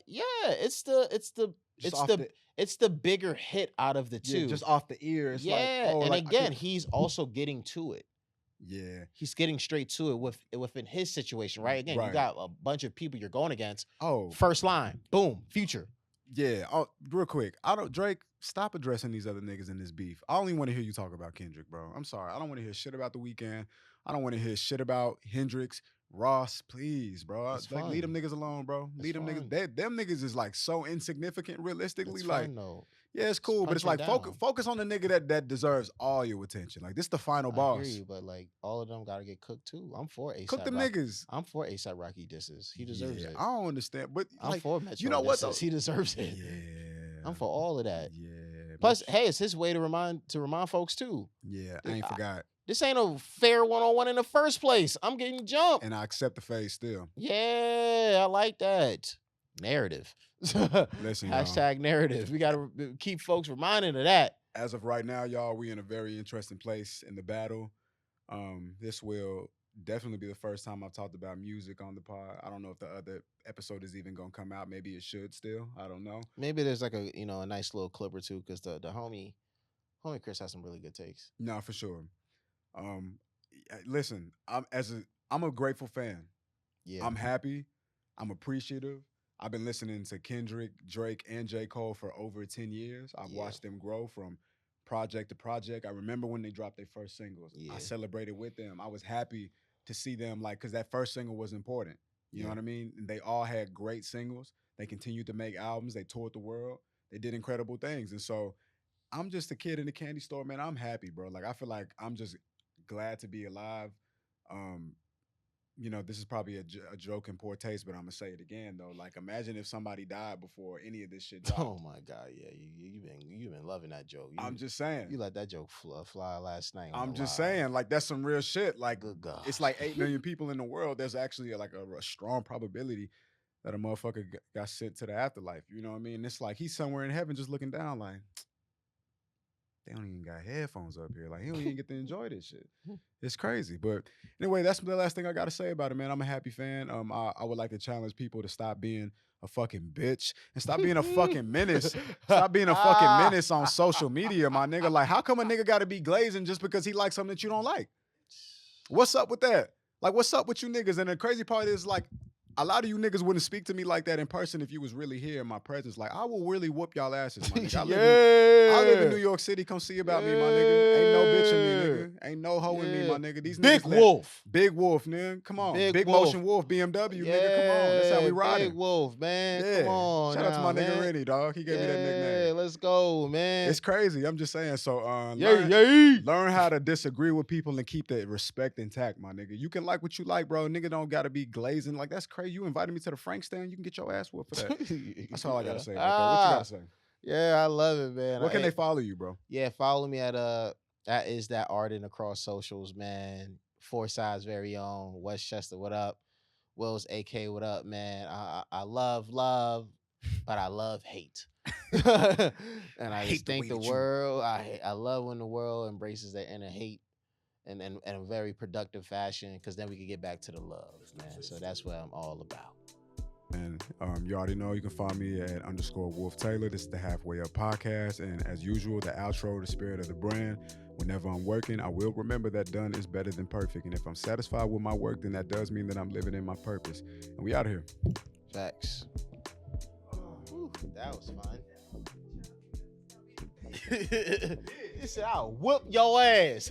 Speaker 2: It's the bigger hit out of the 2.
Speaker 1: Yeah, just off the ear. It's
Speaker 2: again, he's also getting to it.
Speaker 1: Yeah.
Speaker 2: He's getting straight to it within his situation, right? Again, you got a bunch of people you're going against.
Speaker 1: Oh.
Speaker 2: First line, boom, Future.
Speaker 1: Yeah. Oh, real quick. Drake, stop addressing these other niggas in this beef. I only want to hear you talk about Kendrick, bro. I'm sorry. I don't want to hear shit about The Weeknd. I don't want to hear shit about Hendrix, Ross. Please, bro. Like, leave them niggas alone, bro. Leave them niggas. Them niggas is like so insignificant realistically.
Speaker 2: It's
Speaker 1: like,
Speaker 2: fine, though.
Speaker 1: Yeah, it's cool, but it's like focus on the nigga that deserves all your attention. Like this, the final boss.
Speaker 2: I hear you, but like all of them gotta get cooked too. I'm for ASAP.
Speaker 1: Cook them niggas.
Speaker 2: I'm for ASAP Rocky disses. He deserves it.
Speaker 1: I don't understand, but
Speaker 2: I'm for Metro.
Speaker 1: You know what?
Speaker 2: Though? He deserves it.
Speaker 1: Yeah,
Speaker 2: I'm for all of that.
Speaker 1: Yeah.
Speaker 2: Plus, hey, it's his way to remind folks too.
Speaker 1: Yeah, I ain't forgot.
Speaker 2: This ain't a fair one-on-one in the first place. I'm getting jumped,
Speaker 1: and I accept the fade still.
Speaker 2: Yeah, I like that narrative.
Speaker 1: Listen,
Speaker 2: hashtag narrative. We gotta keep folks reminded of that.
Speaker 1: As of right now, y'all, we in a very interesting place in the battle. This will definitely be the first time I've talked about music on the pod. I don't know if the other episode is even gonna come out. Maybe it should still. I don't know.
Speaker 2: Maybe there's like a nice little clip or two because the homie Chris has some really good takes.
Speaker 1: No, for sure. Listen, I'm a grateful fan. Yeah, I'm happy. I'm appreciative. I've been listening to Kendrick, Drake, and J. Cole for over 10 years. I've watched them grow from project to project. I remember when they dropped their first singles. I celebrated with them. I was happy to see them, like, because that first single was important. You know what I mean? And they all had great singles. They continued to make albums. They toured the world. They did incredible things. And so I'm just a kid in the candy store, man. I'm happy, bro. Like, I feel like I'm just glad to be alive. This is probably a joke in poor taste, but I'm gonna say it again though. Like, imagine if somebody died before any of this shit dropped.
Speaker 2: Oh my God, yeah, you've been loving that joke.
Speaker 1: I'm just saying,
Speaker 2: you let that joke fly last night.
Speaker 1: I'm just saying, like, that's some real shit. Like, it's like 8 million people in the world. There's actually a strong probability that a motherfucker got sent to the afterlife. You know what I mean? It's like he's somewhere in heaven just looking down, like, they don't even got headphones up here. Like, he don't even get to enjoy this shit. It's crazy. But anyway, that's the last thing I got to say about it, man. I'm a happy fan. I would like to challenge people to stop being a fucking bitch and stop being a fucking menace. Stop being a fucking menace on social media, my nigga. Like, how come a nigga got to be glazing just because he likes something that you don't like? What's up with that? Like, what's up with you niggas? And the crazy part is, like, a lot of you niggas wouldn't speak to me like that in person if you was really here in my presence. Like, I will really whoop y'all asses, my nigga. I live in New York City. Come see about me, my nigga. Ain't no bitch in me, nigga. Ain't no hoe in me, my nigga. These
Speaker 2: Big
Speaker 1: niggas
Speaker 2: Wolf.
Speaker 1: Big Wolf, nigga. Come on. Big Motion Wolf, BMW, nigga. Come on. That's how we riding.
Speaker 2: Big Wolf, man. Come on.
Speaker 1: Shout out to my nigga Rennie, dog. He gave me that nickname.
Speaker 2: Yeah, let's go, man.
Speaker 1: It's crazy. I'm just saying. So learn how to disagree with people and keep that respect intact, my nigga. You can like what you like, bro. Nigga don't gotta be glazing. Like, that's crazy. You invited me to the Frank stand, you can get your ass whooped for that. That's all I gotta say. What you gotta say?
Speaker 2: Yeah, I love it, man.
Speaker 1: Where can they follow you, bro?
Speaker 2: Yeah, follow me at that is that Arden across socials, man. Forsyth's very own Westchester. What up? Will's AK. What up, man? I love, but I love hate. And I just think the world. I love when the world embraces their inner hate. And in a very productive fashion, because then we can get back to the love, man. So that's what I'm all about.
Speaker 1: And you already know you can find me at _Wolf Taylor. This is the Halfway Up podcast. And as usual, the outro, the spirit of the brand. Whenever I'm working, I will remember that done is better than perfect. And if I'm satisfied with my work, then that does mean that I'm living in my purpose. And we out of here.
Speaker 2: Facts. Ooh, that was fun. He said, I'll whoop your ass.